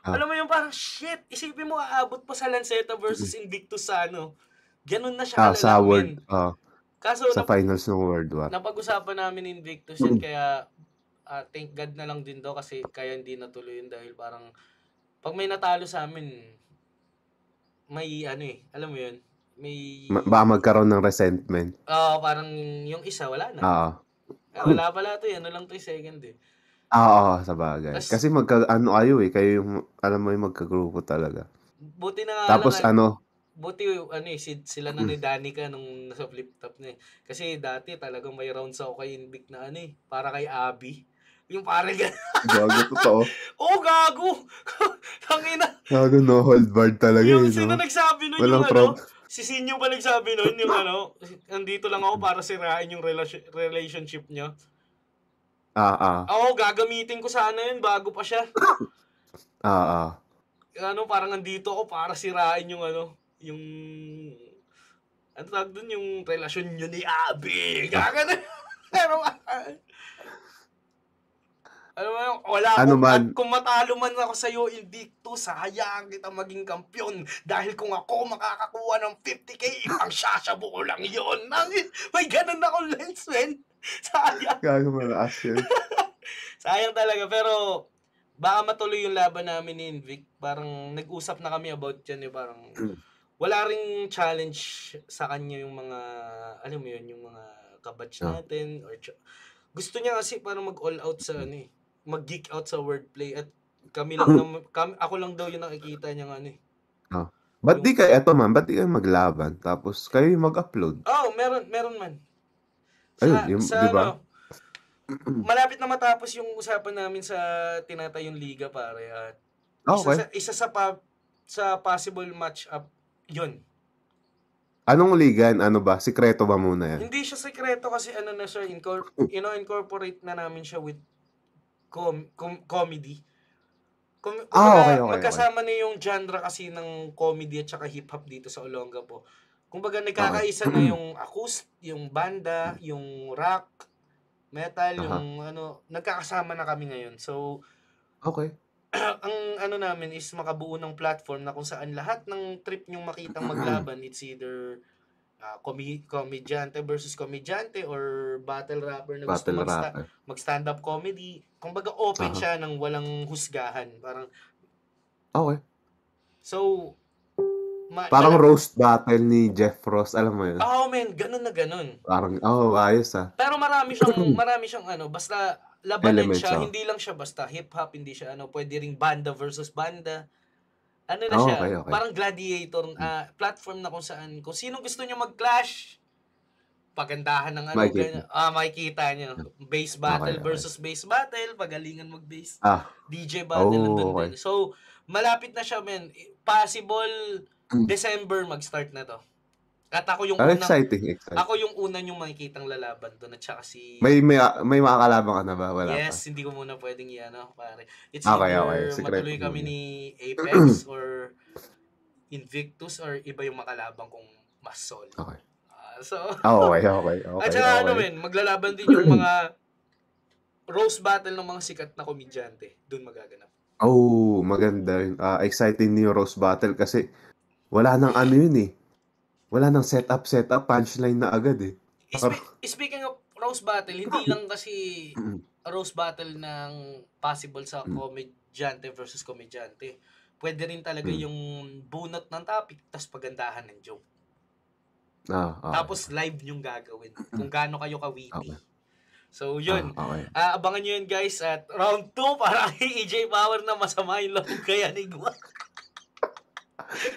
ah, alam mo yung parang, shit, isipin mo, aabot pa sa Lanceta versus Invictus sa ano. Ganun na siya sa kalala, word, men. Kaso, sa finals ng World War. napag-usapan namin Invictus yan, kaya thank God na lang din daw kasi kaya hindi natuloy yun dahil parang, pag may natalo sa amin, may ano eh, alam mo yun, may, Baka magkaroon ng resentment. parang yung isa, wala na. Oo. Wala pala to, ano lang to yung second eh. Oo, sabagay. Tapos, Kasi ano kayo yung alam mo yung magkagrupo talaga. buti na nga lang, Tapos ano, buti ano eh, sila na ni Danica nung nasa flip top na eh. Kasi dati talagang may rounds ako kay Invic na ano eh, para kay Abby. Yung parang gago totoo. oh, gago! Tangina! Gago no hold barred talaga Yung sino no. nagsabi nun yung Walang prob. ano, si Sinyo ba nagsabi nun yung ano, nandito lang ako para sirain yung relationship niya. Ah, ah. Ako, gagamitin ko sana yun bago pa siya. Ah, ah. Ano, parang nandito ako para sirain yung ano, yung ano tawag dun, yung relasyon nyo ni Abby. Ah. Gagano. Pero, alam mo yung, wala Ano akong, at man, kung matalo man ako sa'yo, Invictus, hayaan kita maging kampiyon. Dahil kung ako makakakuha ng 50K, ipang sasabo ko lang yun. May ganun akong lens, man. Sayang. gago malakas yun. Sayang talaga, pero baka matuloy yung laban namin ni Invic. Parang nag-usap na kami about yan eh. Parang wala ring challenge sa kanya yung mga, alam mo yun, yung mga kabatch Ah. natin. Gusto niya kasi parang mag-all out sa ano eh. Mag-geek out sa wordplay at kami lang ako lang daw yung nakikita niya ano eh. Ah. Ba't di kayo, eto man, ba't di kayo maglaban? Tapos kayo yung mag-upload. Oh, meron man. Ayun, yung, Sa di ba? ano, malapit na matapos yung usapan namin sa tinatayong liga pare at Okay. isa sa possible match up yun. Anong ligan? Ano ba? Sikreto ba muna yan? Hindi siya sekreto kasi ano na siya incorporate na namin siya with comedy. Okay. Magkasama na yung genre kasi ng comedy at saka hip-hop dito sa Olongapo. Kumbaga Okay. nagkakaisa na yung yung banda, yung rock, metal, Aha. yung ano, nagkakasama na kami ngayon. So, Okay. ang ano namin is makabuo ng platform na kung saan lahat ng trip nyong makitang maglaban, it's either komedyante versus komedyante or battle rapper na gusto Battle rapper. mag-stand up comedy. Kumbaga open Aha. siya ng walang husgahan. Parang Okay. so Parang roast battle ni Jeff Ross, alam mo yun? oh man, ganun na ganun. Parang, ayos ah. Pero marami siyang ano, basta labanan Elements, siya, oh. hindi lang siya basta hip-hop, hindi siya ano, pwede ring banda versus banda. Ano na Oh, siya, okay. parang gladiator, platform na kung saan, kung sino gusto niya mag-clash, pagandahan ng ano, Makikita. makikita niyo. Bass battle Okay. versus bass battle, pagalingan mag-bass. Ah, DJ battle nandun okay. din. So, malapit na siya, men. Possible, December mag-start na to. At ako yung exciting. ako yung una yung makikitang lalaban doon at saka si May makakalabang ka na ba? Wala pa. yes, hindi ko muna pwedeng i-ano, pare. It's Okay. either Secret matuloy kami muna. ni Apex or Invictus or iba yung makalabang kung mas solid. Okay. So, Okay. at saka ano men, maglalaban din yung mga roast battle ng mga sikat na komedyante. Doon magaganap. Oh, maganda yun. Exciting yung roast battle kasi wala nang ano yun eh. Wala nang setup, punchline na agad eh. Speaking of roast battle, hindi lang kasi roast battle ng possible sa komedyante versus komedyante. Pwede rin talaga yung bunot ng topic tas pagandahan ng joke. Okay. Tapos live yung gagawin kung gaano kayo ka-witty. Okay. So yun, Okay. abangan nyo yun guys at round 2 para kay EJ Power na masama yung loob kaya ni Gwa.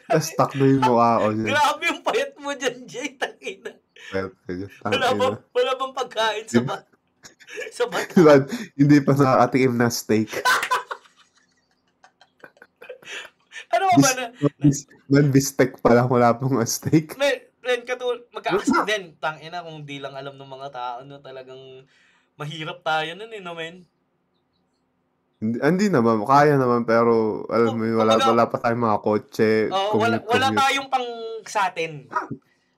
Tapos takbo yung mukha ko niya. Grabe yung payat mo dyan, Jay. Tangina. Wala Wala bang pagkain sa sa bata? Diba, hindi pa nakakatikim na steak. Ano ba na? Non-bistek pa lang, wala pong steak. Men, magkakasal din. Tangina kung di lang alam ng mga tao, no, talagang mahirap tayo nun, no, men? Hindi naman, kaya naman, pero alam mo, wala pa tayong mga kotse. Wala tayong pang sa atin.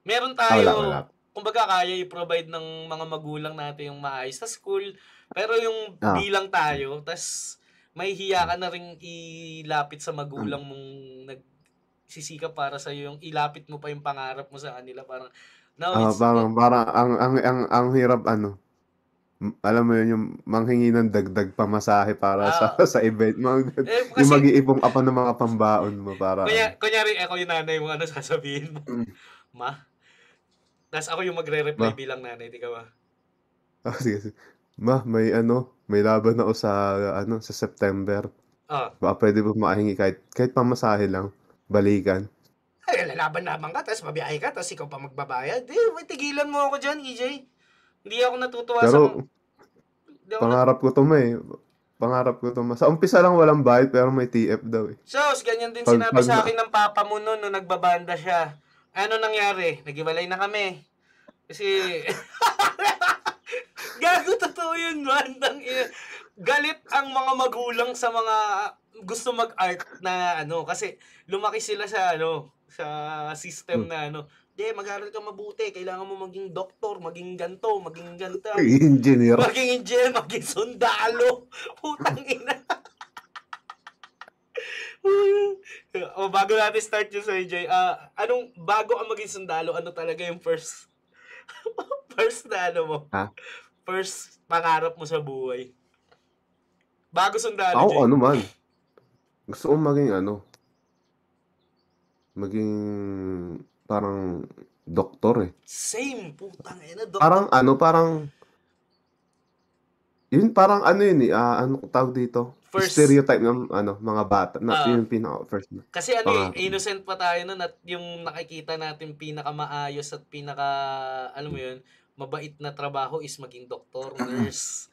Meron tayo, wala. kumbaga kaya i-provide ng mga magulang natin yung maayos sa school, pero yung bilang tayo, tas may hiya ka na rin ilapit sa magulang mong nagsisikap para sa yung ilapit mo pa yung pangarap mo sa kanila, parang parang ang hirap alam mo yun, yung manghingi ng dagdag pamasahe para sa event mo. Yung mag-iipong ka pa ng mga pambaon mo para... Kunyari, ako yung nanay mo, ano sasabihin mo? Ma? Tapos ako yung magre-reply bilang nanay, di ka ba? Sige. Ma, may laban ako sa September. Baka pwede mo makahingi kahit pamasahe lang. Balikan. Ay, lalaban-laban ka, tapos mabiyahe ka, tapos ikaw pa magbabayad. May tigilan mo ako dyan, EJ. Hindi ako natutuwa pangarap ko to Pangarap ko to Sa umpisa lang walang bayad pero may TF daw eh. So, ganyan din sinabi sa akin ng papa mo noon nung nagbabanda siya. Ano nangyari? Naghiwalay na kami. Kasi, gago totoo yun, man. Galit ang mga magulang sa mga gusto mag-art na kasi lumaki sila sa sa system na mag-aaral ka mabuti, kailangan mo maging doktor, maging ganto, maging ganta. Engineer. Maging engineer, maging sundalo. Putang ina. Bago natin start yung sa EJ, bago ka maging sundalo, ano talaga yung first na mo? First pangarap mo sa buhay? Bago sundalo, Ako, man. Gusto ko maging parang doktor eh. Same, putang ina, doktor. Parang yun yun eh, tawag dito? First, stereotype ng mga bata na yun pinaka first na. Kasi innocent pa tayo nun at yung nakikita natin pinakamaayos at alam mo yun, mabait na trabaho is maging doktor, nurse.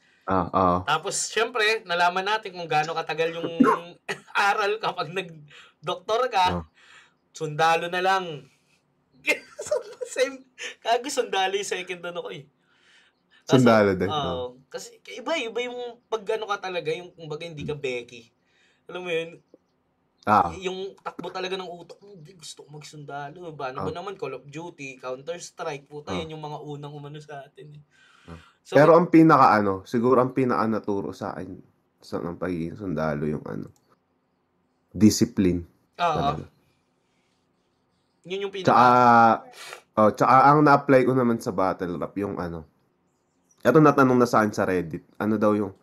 Tapos, syempre, nalaman natin kung gaano katagal yung aral kapag nag-doktor ka, sundalo na lang. Same, sundalo yung second ko eh. Sundalo din. Kasi iba yung pag ka talaga, yung kumbaga hindi ka Becky. Alam mo yun, yung takbo talaga ng utak mo, gusto ko magsundalo. Ba naman, Call of Duty, Counter-Strike, puta, yan yung mga unang umano sa atin eh. So, pero ang siguro ang pinaka naturo sa akin ng pagiging sundalo yung discipline. Yun yung pinaka. Tsaka ang na-apply ko naman sa battle rap yung ito natanong na sa akin sa Reddit. Ano daw yung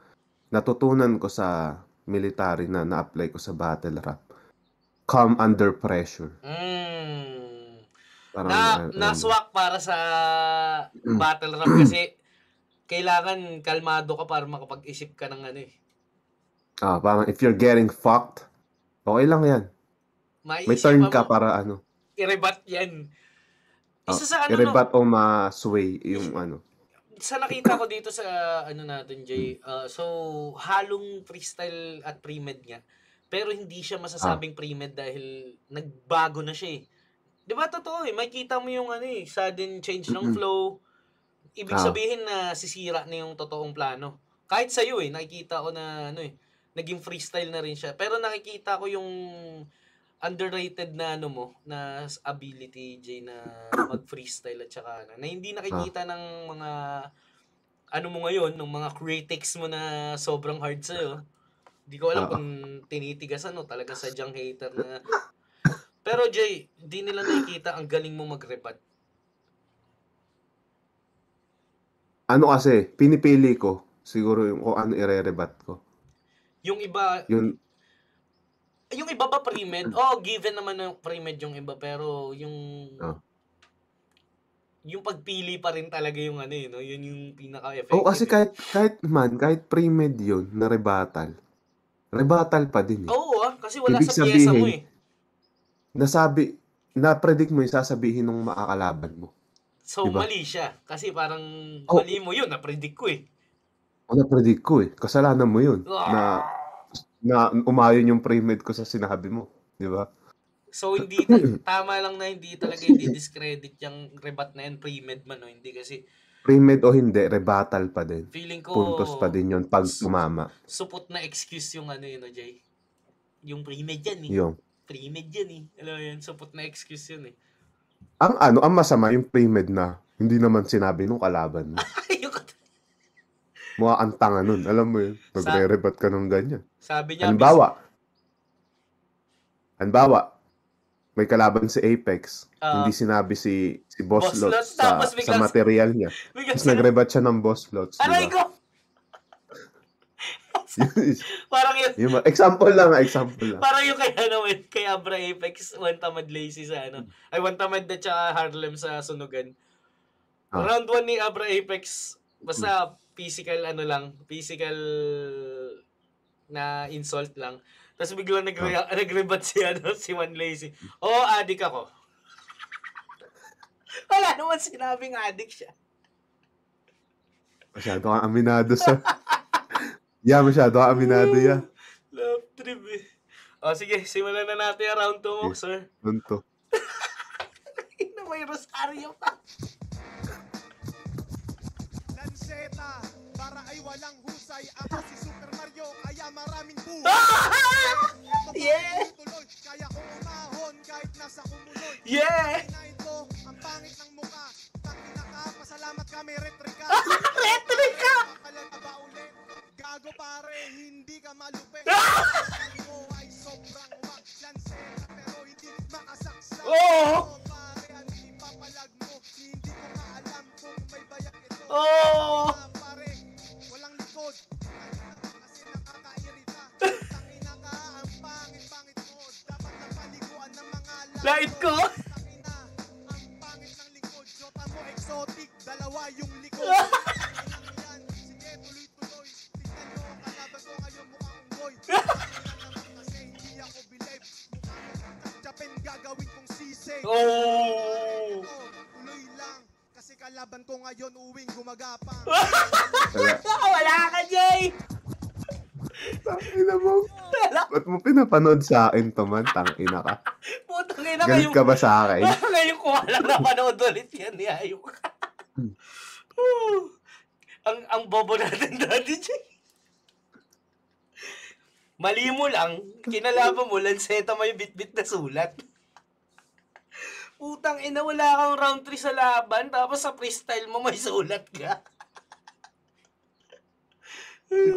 natutunan ko sa military na na-apply ko sa battle rap? Calm under pressure. Naswak para sa battle rap kasi kailangan kalmado ka para makapag-isip ka ng parang if you're getting fucked, okay lang yan. May turn ka para i-rebat yan. Isa sa i-rebat o ma-sway yung Sa nakita ko dito sa natin, Jay, so halong freestyle at pre-med nga. Pero hindi siya masasabing pre-med dahil nagbago na siya eh. Di ba totoo eh, makikita mo yung sudden change ng flow. Ibig sabihin na sisira na yung totoong plano. Kahit sa'yo nakikita ko na naging freestyle na rin siya. Pero nakikita ko yung underrated na ano mo, na ability, Jay, na mag-freestyle at saka na hindi nakikita ng mga ano mo ngayon, ng mga critics mo na sobrang hard sa'yo. Hindi ko alam kung tinitigasan o talaga sadyang hater na. Pero Jay, di nila nakikita ang galing mo mag-rebut. Ano kasi, pinipili ko siguro yung kung ano ire-rebut ko. Yung iba, Yun, yung iba ba pre-med? Given naman ng pre-med yung iba, pero yung yung pagpili pa rin talaga yung ano no? Yun yung pinaka-effective. kasi kahit pre-med yun na rebuttal pa din eh. Oo kasi wala Ibig sa pyesa mo sabihin, na-predict mo yung sasabihin ng makakalaban mo. So, diba? mali siya. Kasi parang mali mo yun, na-predict ko eh. Na-predict ko eh. Kasalanan mo yun. Na umayon yung pre-med ko sa sinabi mo. Di ba? So, hindi tama lang na hindi talaga i-discredit yung rebut na yan, pre-med man, no? Hindi kasi pre-med o hindi, rebuttal pa din. feeling ko Puntos pa din yun pag tumama. Supot na excuse yung ano yun, no, Jay? Yung pre-med yan eh. Yung. Pre-med yan eh. Alam mo yun, supot na excuse yun eh. Ang masama yung pre-med na hindi naman sinabi nung kalaban mo. Mukha ang tanga nun. Alam mo yun. Nagre-rebut ka ng ganyan. Sabi niya, Hanbawa, may kalaban si Apex. Hindi sinabi si Boss Lots sa material niya. Tapos nag-rebut siya ng Boss Lots. Aray diba? ko! Parang yun. Example lang. Parang yung kay Abra Apex, One Tamad Lazy sa ano. Ay, One Tamad na tsaka Harlem sa Sunugan. Round 1 ni Abra Apex, basta physical na insult lang. Tapos biglang nag-rebut si One Lazy. Addict ako. Wala naman sinabing addict siya. Masyado kang aminado sa... masyado kang aminado ya. Love trip eh. Sige, simulan na natin yung round 2 mo, sir. Round 2. May rosaryo pa. Lanceta, para ay walang husay. Ako si Super Mario, kaya maraming buhay. Yeah! Tuloy, kaya ko umahon kahit nasa kumuloy. Yeah! Na ito, ang pangit ng muka. Tangina ka, pasalamat ka, may retrika. Retrika! Kakalan ba ulit? Gago pare, hindi ka malupit. Mo ay sobrang wak. Lanceta, pero hindi makasaksa. Pare, ang ipapalag mo. Hindi ko maalam kung may bayak ito. Pare, walang likod. Kasi nakakairita. Tangina ka, ang pangit-pangit mo. Dapat napaliguan ng mga Light ko! Tangina, ang pangit ng likod. Jota mo exotic, dalawa yung likod. Yan, sige, tuloy-tuloy. Tingnan nyo, kalaban ko ngayon mukhang unggoy. Tangina naman kasi hindi ako believe. Mukha mo Japan gagawin kong sisig. Tuloy lang. Kasi kalaban ko ngayon uwing gumagapang. Wala ka, Jay! Tangina mo. Ba't mo pinapanood sa akin to man? Tangina ka. Putang ina Galit ka ba sa akin? Ngayon ko walang napanood ulit yan ni Ayok. ang bobo natin dati, Jay. Mali mo lang, kinalaban mo, Lanceta may bit-bit na sulat. Putang ina, wala kang round 3 sa laban, tapos sa freestyle mo may sulat ka.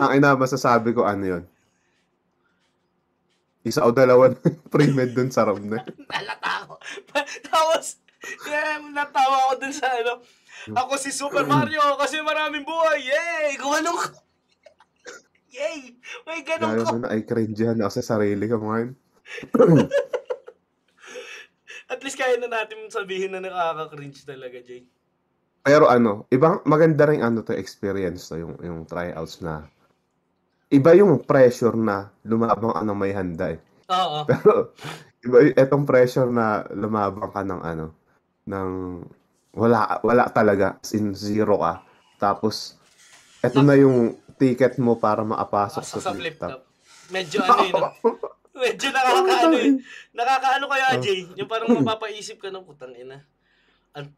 Ang ina, masasabi ko ano yun. Isa o dalawa pre-med dun sa round na. Nalata ako. Tapos, natawa ako dun sa ano. Ako si Super Mario kasi maraming buhay. Yay! Gumanong ka. Yay! May ganun Lalo ko. na ay cringehan ako sa sarili ko ngayon. At least kaya na natin sabihin na nakaka-cringe talaga, Jay. Pero ibang maganda rin to experience to yung tryouts na iba yung pressure na lumabang ka ng may handa eh. Oo. Pero iba etong pressure na lumabang ka ng ng wala talaga, as in zero ka. Tapos eto na yung ticket mo para makapasok sa flip top. Medyo medyo nakakaano yun. Nakakaano kaya, Jay? Yung parang mapapaisip ka ng putang ina.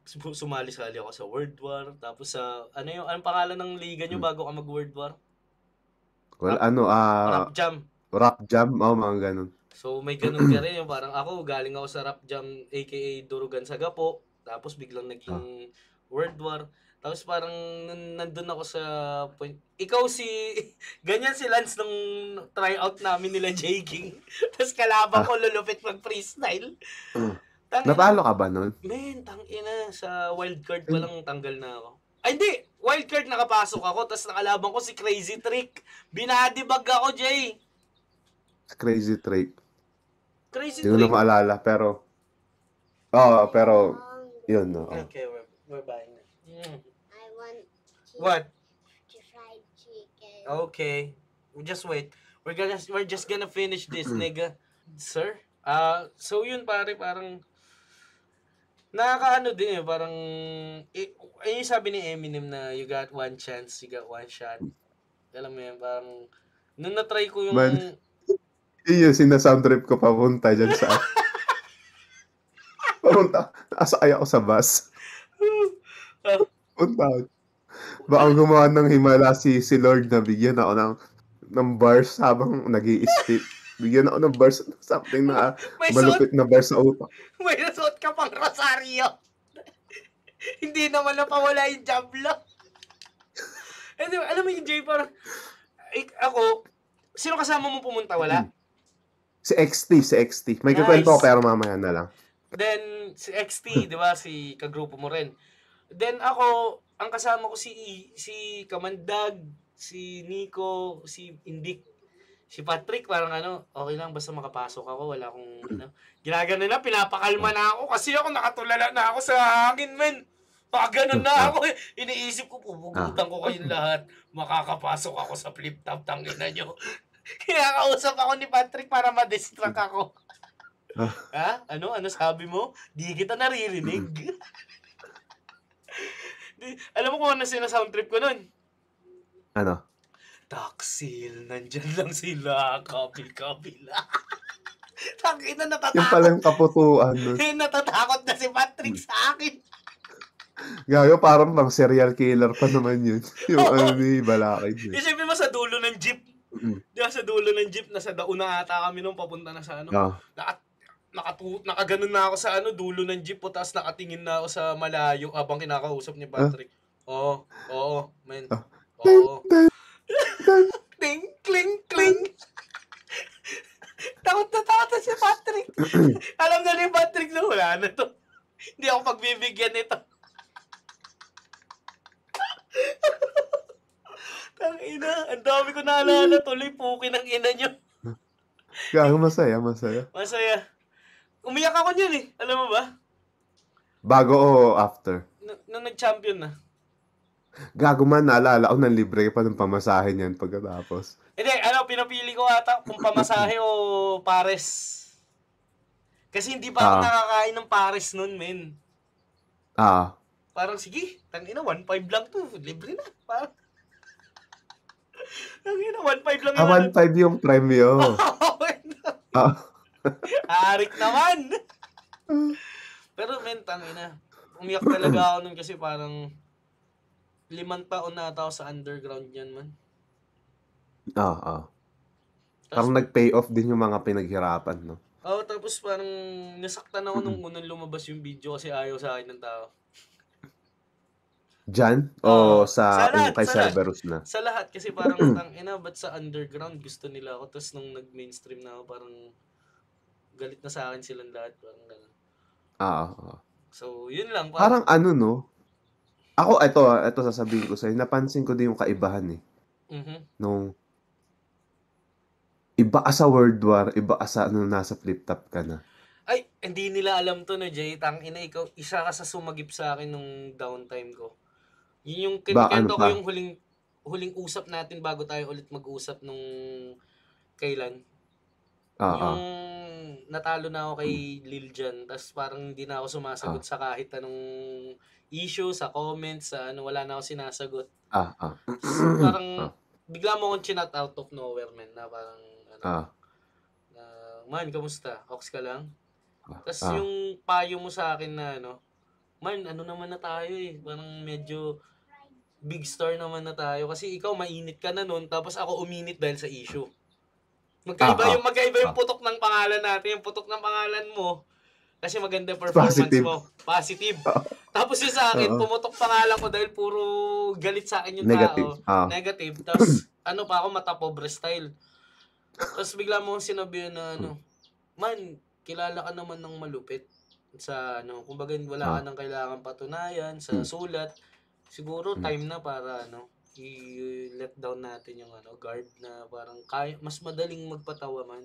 Sumali-sali ako sa World War. Tapos sa, anong pangalan ng liga nyo bago ka mag-World War? Well, Rap Jam. Rap Jam, mga ganun. So may ganun ka rin, yung parang ako, galing ako sa Rap Jam, aka Durugan sa Gapo, tapos biglang Ah. naging World War. Tapos parang nandun ako sa point, ikaw si, ganyan si Lance nung tryout namin nila J. King. Tapos kalaban Ah. ko lulupit mag-freestyle. Napalo ka ba nun? Men, tangina, sa wildcard pa lang tanggal na ako. Ay, hindi! Wildcard nakapasok ako, tapos nakalaban ko si Crazy Trick. Binadibag ako, Jay. Crazy Trick. Crazy Hindi ko na Trick. maalala, pero yun, no. Okay, we're buying it. I want What? fried chicken. Okay. Just wait. We're just gonna finish this, nigga. Sir? So yun pare, parang nakakaano din parang yung sabi ni Eminem na you got one chance, you got one shot. Alam mo yan, parang nung na-try ko yung Man. Yun yung sinasound trip ko papunta dyan sa asakay ako sa bus. Punta ako. Baka gumawa ng himala si Lord na bigyan ako ng bars habang nag-i-spit. Bigyan ako ng bars, something na malupit na bars sa utak. May nasuot ka pang rosaryo. Hindi naman napawala yung jabla. Anyway, alam mo yung Jay, parang ako, sino kasama mo pumunta? Wala? Si XT. May kukwento ko pero mamaya na lang. Then, si XT, di ba? Si kagrupo mo rin. Then ako, ang kasama ko si Kamandag, si Nico, si Indik, si Patrick, parang okay lang, basta makapasok ako, wala akong, ginagano na, pinapakalma na ako, kasi ako nakatulala na ako sa hangin, men. Pagganon na ako, iniisip ko, pupugutan ko kayong lahat, makakapasok ako sa flip-top, tangina nyo. Kaya kausap ako ni Patrick para ma-distract ako. Ha? Ano sabi mo? Di kita naririnig. Alam mo kung ano sinasound trip ko nun? Ano? Taksil, nandyan lang sila, kabil-kabila. Tangina, natatakot. Yung pala yung kaputuan nun. Natatakot na si Patrick sa akin. Gago, parang pang serial killer pa naman yun. Yung ni Balakid. Isipin mo sa dulo ng jeep. Di ba sa dulo ng jeep, nasa dauna ata kami nung papunta na sa nakaganon na ako sa dulo ng jeep po, tapos nakatingin na ako sa malayo habang kinakausap ni Patrick. Oo, men. Oo. Ting, kling, kling. Takot na si Patrick. Alam na ni Patrick na wala na to. Hindi ako pagbibigyan nito. Tangina, ang dami ko naalala, tuloy puki ng ina nyo. Gago, masaya. Masaya. Umiyak ako niyan eh. Alam mo ba? Bago o after? Nung nag-champion na. Gago man, naalala ko ng libre pa ng pamasahe niyan pagkatapos. Hindi, pinapili ko ata kung pamasahe o pares. Kasi hindi pa ako nakakain ng pares nun, men. Parang, sige, tangina, 1.5 lang to. Libre na. Parang, tangina, 1.5 lang 1.5 yung premyo. Arik naman. Pero, men, tangina. Umiyak talaga ako nun kasi parang 5 taon na ata ako sa underground yan, man. Parang nag-pay off din yung mga pinaghirapan, no? Tapos parang nasaktan ako nung unang lumabas yung video kasi ayaw sa akin ng tao. Diyan? O sa lahat, kay Cerberus na? Sa lahat, kasi parang tangina, ba't sa underground gusto nila ako, tapos nung nag-mainstream na ako, parang galit na sa akin silang lahat, parang gano'n. So, yun lang. Parang no? Ako, ito sasabihin ko sa'yo, napansin ko din yung kaibahan eh. Nung iba ka sa World War, iba ka sa nasa flip-top ka na. Ay, hindi nila alam to, no, Jay. Tangina, ikaw, isa ka sa sumagip sa akin nung downtime ko. Yun yung kinikento ko yung huling usap natin bago tayo ulit mag-usap nung kailan. Yung natalo na ako kay Lil Jan, tapos parang hindi na ako sumasagot sa kahit anong issue, sa comments, sa wala na ako sinasagot. So, parang bigla mo akong chinat out of nowhere, man, na parang man, kamusta? Ox ka lang? Tapos yung payo mo sa akin na man, naman na tayo eh. Parang medyo big star naman na tayo. Kasi ikaw mainit ka na nun, tapos ako uminit dahil sa issue. Magkaiba yung putok ng pangalan natin. Yung putok ng pangalan mo, kasi maganda performance Positive. mo. Positive. Tapos yung sa akin, pumutok pangalan ko dahil puro galit sa akin yung Negative. tao. Negative. Tapos, ano pa ako, mata pobre style. Tapos bigla mo sinabihan na man, kilala ka naman ng malupit sa kumbaga wala ka nang kailangan patunayan sa sulat. Siguro time na para i-let down natin yung guard na parang mas madaling magpatawa man.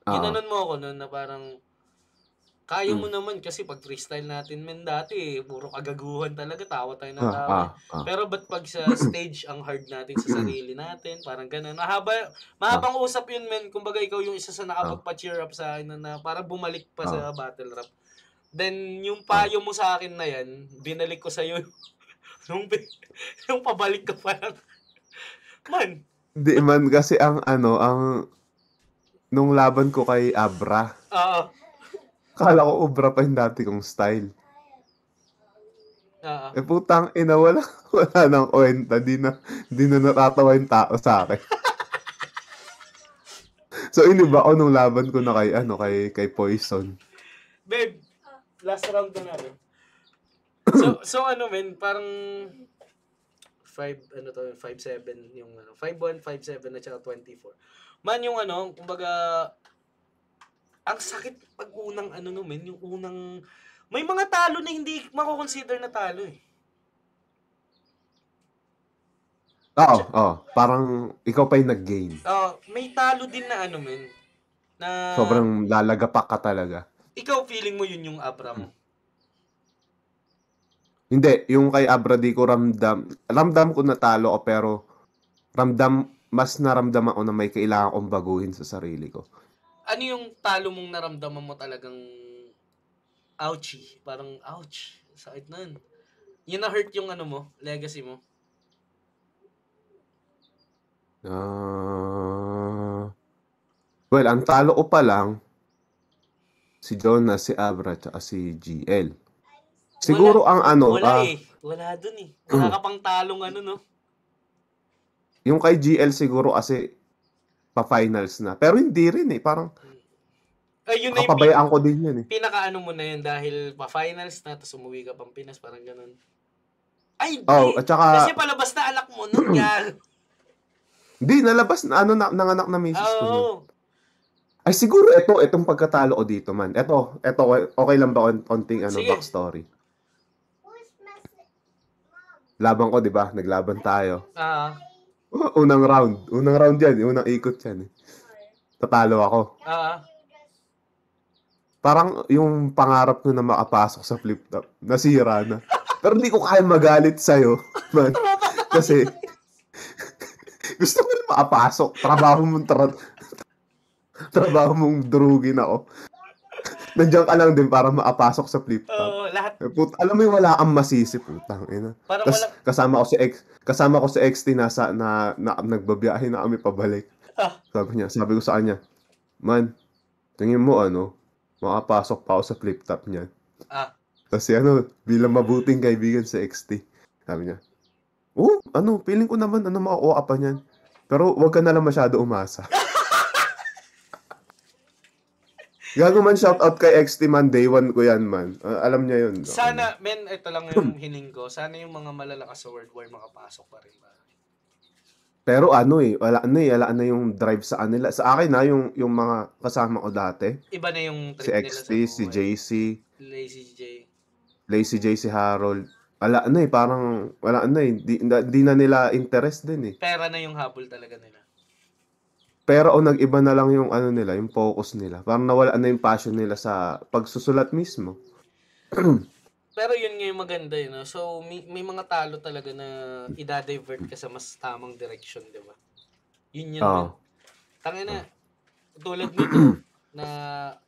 Ginanon mo ako noon na parang kaya mo naman kasi pag freestyle natin men dati, puro kagaguhan talaga, tawa tayo ng tawa. Pero ba't pag sa stage ang hard natin sa sarili natin, parang ganun. Mahabang usap yun men, kumbaga ikaw yung isa sa nakapagpa-cheer up sa akin na para bumalik pa sa battle rap. Then yung payo mo sa akin na yan, binalik ko sa iyo nung pabalik ka pa lang. Man. Di man kasi ang nung laban ko kay Abra. Kala ko obra pa yung dati kong style. Putang ina, wala nang kwenta. Di na natatawa yung tao sa akin. So, iniba ko nung laban ko na kay Poison. Babe, last round na natin. So men, parang 5-7 yung 5-1, 5-7 at saka 24. Man yung kumbaga ang sakit pag unang yung unang may mga talo na hindi mako-consider na talo eh. Parang ikaw pa yung nag-gain. May talo din na men na sobrang lalagapak ka talaga. Ikaw feeling mo yun yung Abra mo? Hindi, yung kay Abra di ko ramdam ko na talo ko pero mas naramdaman ko na may kailangan kong baguhin sa sarili ko. Ano yung talo mong naramdaman mo talagang ouchie? Parang ouch. Sakit na yun. Yun na-hurt yung mo, legacy mo? Well, ang talo ko pa lang si Jonas, si Abra, at si GL. Siguro wala dun eh. Wala ka pang talong Yung kay GL siguro kasi pa-finals na. Pero hindi rin eh. Parang yun na kapabayaan ko din yan eh. Pinaka mo na yun dahil pa-finals na tapos umuwi ka pang Pinas. Parang ganun. Ay, di. At saka, kasi palabas na alak mo nun yan. Hindi, nalabas na nanganak na misis ko. Ay, siguro itong pagkatalo ko dito man. Ito, okay lang ba konting backstory? Laban ko, di ba? Naglaban tayo. Unang round yan. Unang ikot yan. Tatalo ako. Parang yung pangarap ko na makapasok sa flip top, nasira na. Pero hindi ko kaya magalit sa'yo, man. Kasi, gusto ko na makapasok. Trabaho mong durugin ako. Nandiyan ka lang din para makapasok sa flip top. Lahat. Alam mo yung wala kang masisi, putang ina. Tapos kasama ko si XT na nagbabiyahe na kami pabalik. Sabi ko sa kanya, man, tingin mo makapasok pa ako sa flip top niyan. Kasi bilang mabuting kaibigan sa XT. Sabi niya, feeling ko naman makukuha pa niyan. Pero wag ka na lang masyado umasa. Gago man, shoutout kay XT man, day one ko yan man. Alam niya yun. Sana, men, ito lang yung hiling ko. Sana yung mga malalakas sa World War makapasok pa rin ba? Pero wala na yung drive sa kanila. Sa akin yung mga kasama ko dati. Iba na yung si XT, si JC, Lazy J, si Harold. Wala na parang wala na di na nila interest din eh. Pera na yung habol talaga nila. Pero nag-iba na lang yung nila, yung focus nila. Parang nawala na yung passion nila sa pagsusulat mismo. Pero yun nga yung maganda yun. So, may mga talo talaga na i-divert ka sa mas tamang direction, di ba? Yun yun. Tangina, tulad nito, na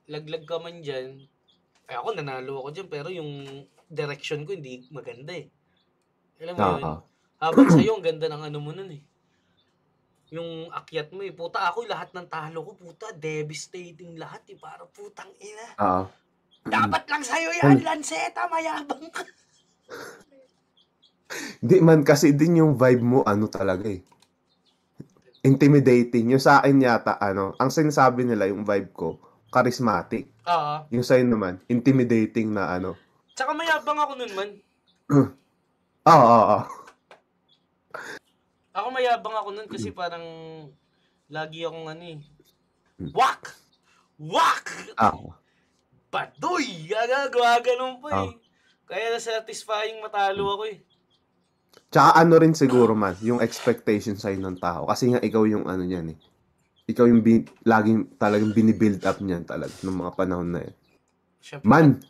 laglag ka man dyan, ako nanalo ako dyan, pero yung direction ko hindi maganda eh. Alam mo yun? Habang sa'yo, ang ganda ng mo nun eh. Yung akyat mo eh. Puta, ako lahat ng talo ko, puta, devastating lahat eh. Para putang ina. Dapat lang sa'yo yan, Lanceta, mayabang ka. Hindi man, kasi din yung vibe mo, talaga eh. intimidating. Yung sa akin yata, ang sinasabi nila, yung vibe ko, charismatic. Oo. Yung sa'yo naman, intimidating na Tsaka mayabang ako nun, man. Oo. Ako mayabang ako nun kasi parang lagi akong wak! Wak! Baduy! Ganun pa eh. Kaya na-satisfying matalo ako eh. Tsaka rin siguro man, yung expectation sa'yo ng tao. Kasi nga ikaw yung niyan eh. Ikaw yung laging talagang binibuild up niyan talaga ng mga panahon na yun. Siyempre, Man,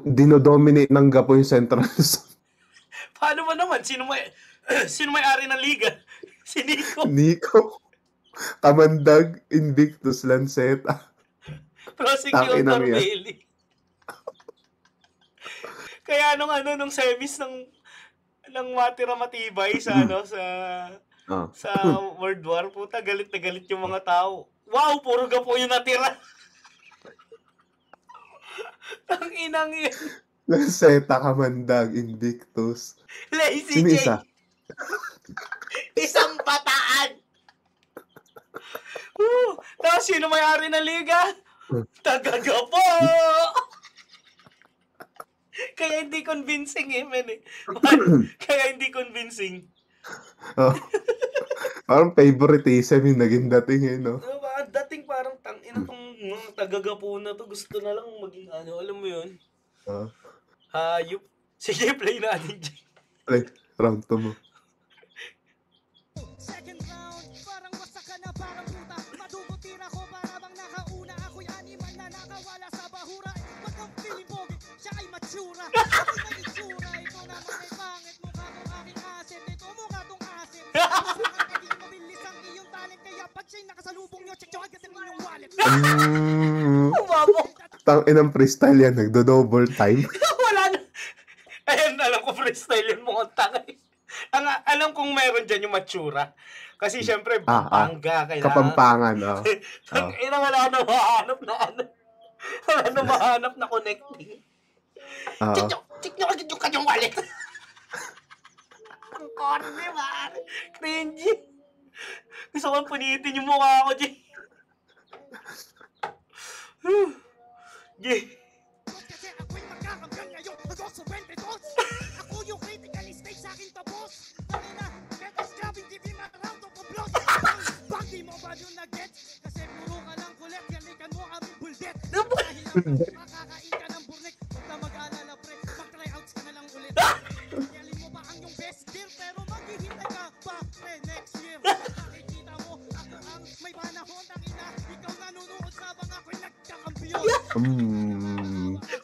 dinodominate ng Gapo yung Central Luzon. paano ba naman? Sino may-ari ng liga? Si Nico. Nico, Kamandag, Invictus, Lanceta. Prosecutor Takinang yan. Bailey. Kaya nung semis ng Matira Matibay sa sa World War, puta, galit na galit yung mga tao. Wow, puro Gapo yung natira. Ang inang yun. Lanceta, Kamandag, Invictus. Lazy Sino J. isa? Isang bataan. Tapos sino may-ari ng liga? Taga-Gapo. Kaya hindi convincing men eh. Kaya hindi convincing. Parang favoritism yung naging dating eh, no? Diba? Dating parang tangina tong mga taga-Gapo na to. Gusto na lang maging alam mo yun? Hayop. Sige, play natin dyan. Play, round 2 mo. Second round, parang wasak ka na, parang puta. Madugo tira ko, para bang nakauna. Ako'y animal na nakawala sa bahura. Wag kang pilipogi, siya ay matsura. Ako'y may itsura, ito naman ay pangit. Mukha tong aking asin, ito mukha tong asin. Hindi mabilis ang iyong talent, kaya pag siya'y nakasalubong nyo, check nyo agad ang inyong wallet. Umabok. Inang freestyle yan, nagdo-double time. Wala na. Ayan, alam ko freestyle yun mukhang tangay. Alam kong meron dyan yung matsura. Kasi syempre, Pampanga. Kapampangan, Wala na mahanap na Wala na mahanap na connecting. Check nyo agad yung kanyang wallet. Ang corny, man. Cringy. Gusto kong punitin yung mukha ko, Jay. Jay. Kasi ako'y magkakampiyon ngayon, Agosto 22. Ako yung critically stage sa akin tapos. Kanina, let us grab in TV na round of applause. Bang di mo ba yung nag-gets? Kasi puro ka lang kulit, yalikan mo aming buldet. Dahil lang makakain ka ng burnek. Huwag na mag-alala pre, mag-tryouts ka na lang ulit. Yalin mo ba ang yung best gear, pero maghihintay ka pa pre next year. Nakikita mo, ako ang may panahon, tangina. Ikaw nanunood sabang ako'y nagkakampiyon.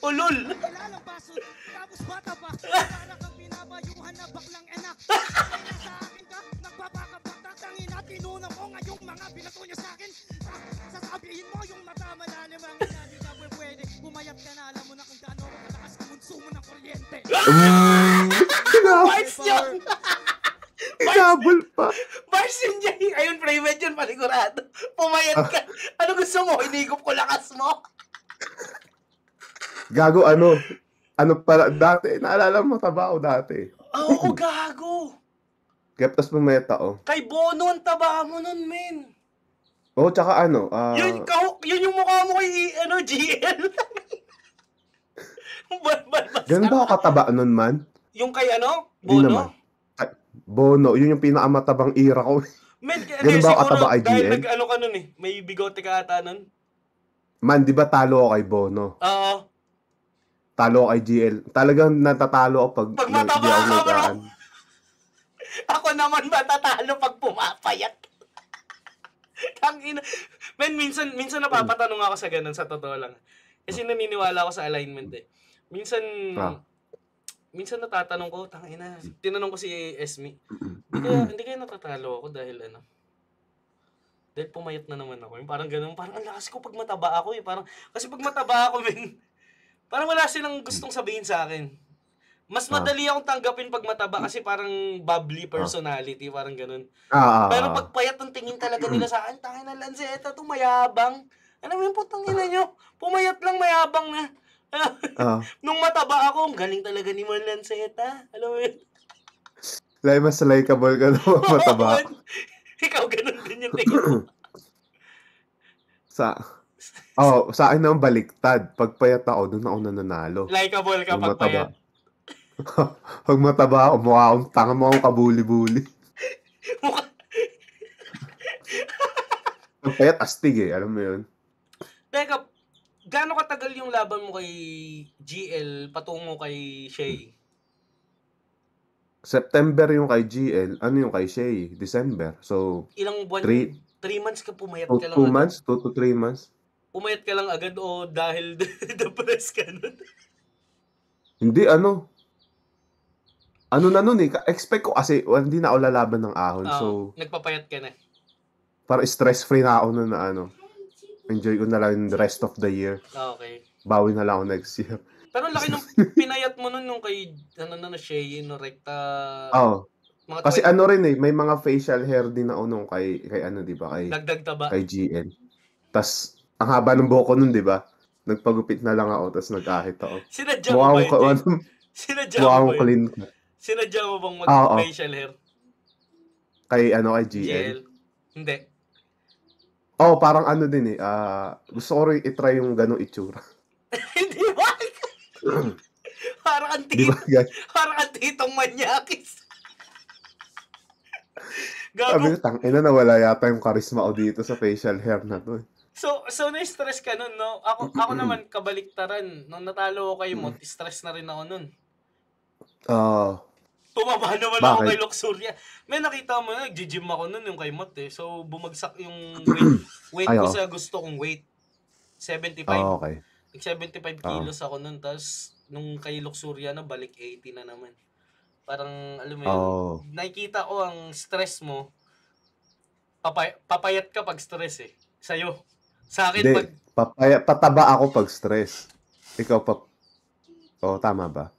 Ulol. Kilalang baso, tapos bata pa. Para kang pinabayuhan na baklang enak. Kaya sa akin ka, nagpapakabak. Tatangin na tinuna mo ngayong mga binato niya sa akin. Sasabihin mo yung mata malalim ang hindi ka pwede. Pumayat ka na, alam mo na kung gaano ako kalakas kumonsumo ng kuryente. Bars yun. Inabol pa. Bars yun, Jay. Ayun, private yun, panigurado. Pumayat ka. Ano gusto mo? Hinigop ko lakas mo. Gago, pala, dati, naalala mo, taba ako dati. Oo, gago. Kaya tas pumeta, Kay Bono ang taba mo nun, men. Tsaka Yun yung mukha mo kay, GL. ganun ba ako kataba nun, man? Yung kay Di naman. Bono? Bono, yun yung pinakamatabang ira ko. Men, Ganun ba ako kataba kay dahil GL? ka nun eh. May bigote ka ata nun. Man, di ba talo ako kay Bono? Oo. Talo ako kay GL. Talagang natatalo ako pag mataba di ako ka, bro. nagaan. Ako naman matatalo pag pumapayat. Tangina. Men, minsan napapatanong ako sa ganun, sa totoo lang. Kasi naniniwala ako sa alignment eh. Minsan natatanong ko, tangina. Tinanong ko si Esme. Hindi kaya natatalo ako dahil dahil pumayat na naman ako. Yung parang ganun, parang ang lakas ko pag mataba ako eh. Kasi pag mataba ako, men, parang wala silang gustong sabihin sa akin. Mas madali akong tanggapin pag mataba kasi parang bubbly personality, parang ganun. Pero pag payat ang tingin talaga nila sa akin, tangin na Lanceta, mayabang. Ano yung putang ina nyo? Pumayat lang, mayabang na. Nung mataba ako, ang galing talaga ni Man Lanceta. Alam mo yun? mas likeable ka daw mataba. Ikaw ganun din yung tingin mo. Sa akin naman baliktad. Pag payat ako, doon ako nananalo. Likeable ka Pag pag mataba. payat. Pag mataba ako, mukha akong tanga mo akong kabuli-buli. Pag payat, astig eh. Alam mo yun? Teka, gaano katagal yung laban mo kay GL patungo kay Shay? September yung kay GL. Ano yung kay Shay? December. So, Ilang buwan? 3 3 months ka pumayat to ka 2 lang agad? months? 2 to 3 months? Pumayat ka lang agad o dahil depressed ka nun? Hindi, ano na nun eh. Expect ko kasi, hindi na ako lalaban ng ahon. So, nagpapayat ka na. para stress-free na ako nun na enjoy ko na lang the rest of the year. Okay. Bawi na lang ako next year. Pero laki nung pinayat mo nun nung kay, Shay, no, rekta. Oo. Mga Kasi 20 rin eh, may mga facial hair din ako nung kay di ba? dagdag taba. Kay GL. Tas, ang haba ng buhok ko nun, di ba? Nagpagupit na lang ako, tas nag-ahit ako. Sinadya mo ba yun? Sinadya mo mukha ba akong yun? clean. Sinadya mo bang Oo. mag-facial hair? Kay GL. GL? Hindi. Oh, parang din eh. Gusto ko rin itry yung ganong itsura. Hindi ba? Parang Di ba, guys? Parang antitong manyakis. Sabi Gago. ko, tangina na wala yata yung charisma ko dito sa facial hair na to. So na-stress ka nun, no? Ako naman kabaliktaran. Nung natalo ko kay Mot, stress na rin ako nun. Tumaba naman ako Bakit? kay Luxuria. May nakita mo na, nag-gym ako nun yung kay Mot eh. So bumagsak yung weight ko sa gusto kong weight. 75. Okay. 75 kilos ako nun. Tapos nung kay Luxuria na, balik 80 na naman. Parang, alam mo yun, nakikita ko ang stress mo, papayat ka pag stress eh. Sa'yo. Sa akin, Hindi, pataba ako pag stress. Ikaw tama ba?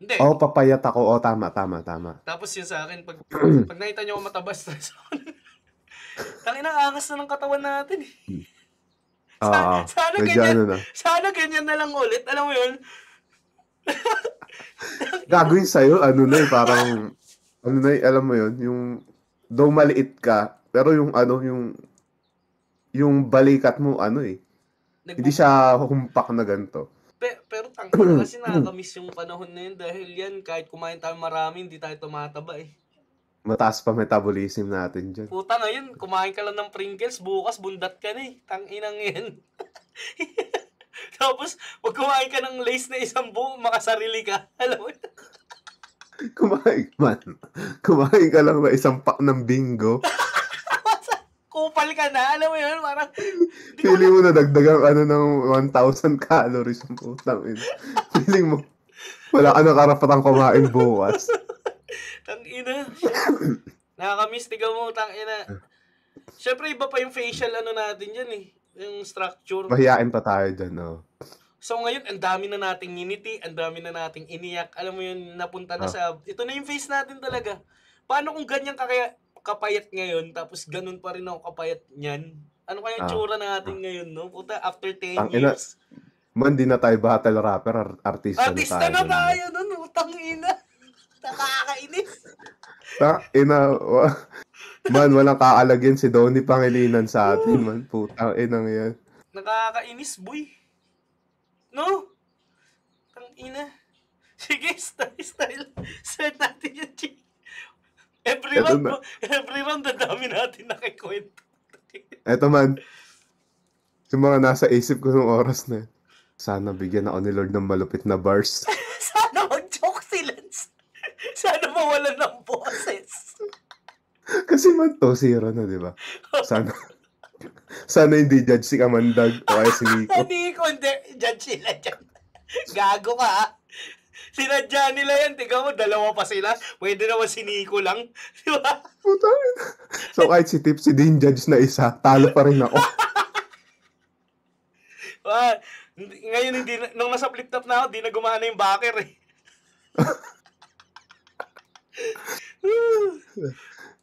Hindi. Papayat ako. Tama. Tapos yun sa akin, pag nakita nyo ako mataba, stress ako. Tangina, angas na ng katawan natin eh. Sana ganyan. Sana ganyan na lang ulit. Alam mo yun? Gagawin sa'yo, parang, alam mo yun, yung, though maliit ka, pero yung balikat mo, hindi siya humpak na ganito. Pero tangina kasi nakakamiss yung panahon na yun dahil yan, kahit kumain tayo marami, hindi tayo tumataba eh. Mataas pa metabolism natin dyan. Puta ngayon, kumain ka lang ng Pringles, bukas bundat ka na eh. Tanginang yan. Tapos, pag kumain ka ng Lay's na isang buo, makasarili ka. Alam mo? Kumain ka lang na isang pack ng bingo. Kupal ka na. Alam mo yun? Parang, Feeling mo na dagdagang ng 1,000 calories ang putang ina. Feeling mo, wala ka na karapatang kumain bukas. Tangina. Nakakamiss, tiga mo, tangina. Siyempre, iba pa yung facial natin yan eh. Yung structure. Mahiyain pa tayo dyan, So ngayon, ang dami na nating nginiti, ang dami na nating iniyak. Alam mo yun, napunta na sa, ito na yung face natin talaga. Paano kung ganyan kapayat ngayon, tapos ganun pa rin ako kapayat niyan? Ano kaya yung tsura natin ngayon, no? Puta, after 10 years. Man, di na tayo battle rapper, artista na tayo nun, tangina. Nakakainis. Man, walang kaalagyan si Donnie Pangilinan sa atin, man. Putang inang yan. Nakakainis, boy. No? Tangina. Sige, style. Set natin yan, G. Every round, na dami natin nakikwento. Eto man, yung mga nasa isip ko nung oras na yun. Sana bigyan ako ni Lord ng malupit na bars. Sana mag-joke silence. Sana mawalan ng boses. Kasi man 2-0 na, di ba? Sana hindi judge si Kamandag o kaya si Nico. Nico, hindi. Judge sila dyan. Gago ka, ha? Sinadya nila yan. Tiga mo, dalawa pa sila. Pwede naman si Nico lang. Di ba? So kahit si Tipsy din judge na isa, talo pa rin ako. Ngayon, nung nasa flip top na ako, di na gumana yung backer eh.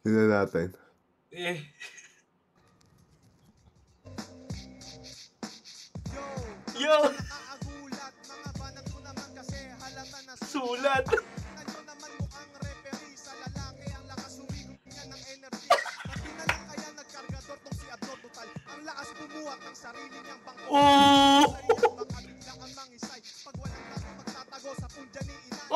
Tignan natin. Yo! Nakakagulat, mga banat ko naman kasi halata na Sulat! Ano naman mukhang referee sarili niyang bangko. Oh! Baka bigla ang mangisay. Pag walang laro magtatago sa pundya ni inay.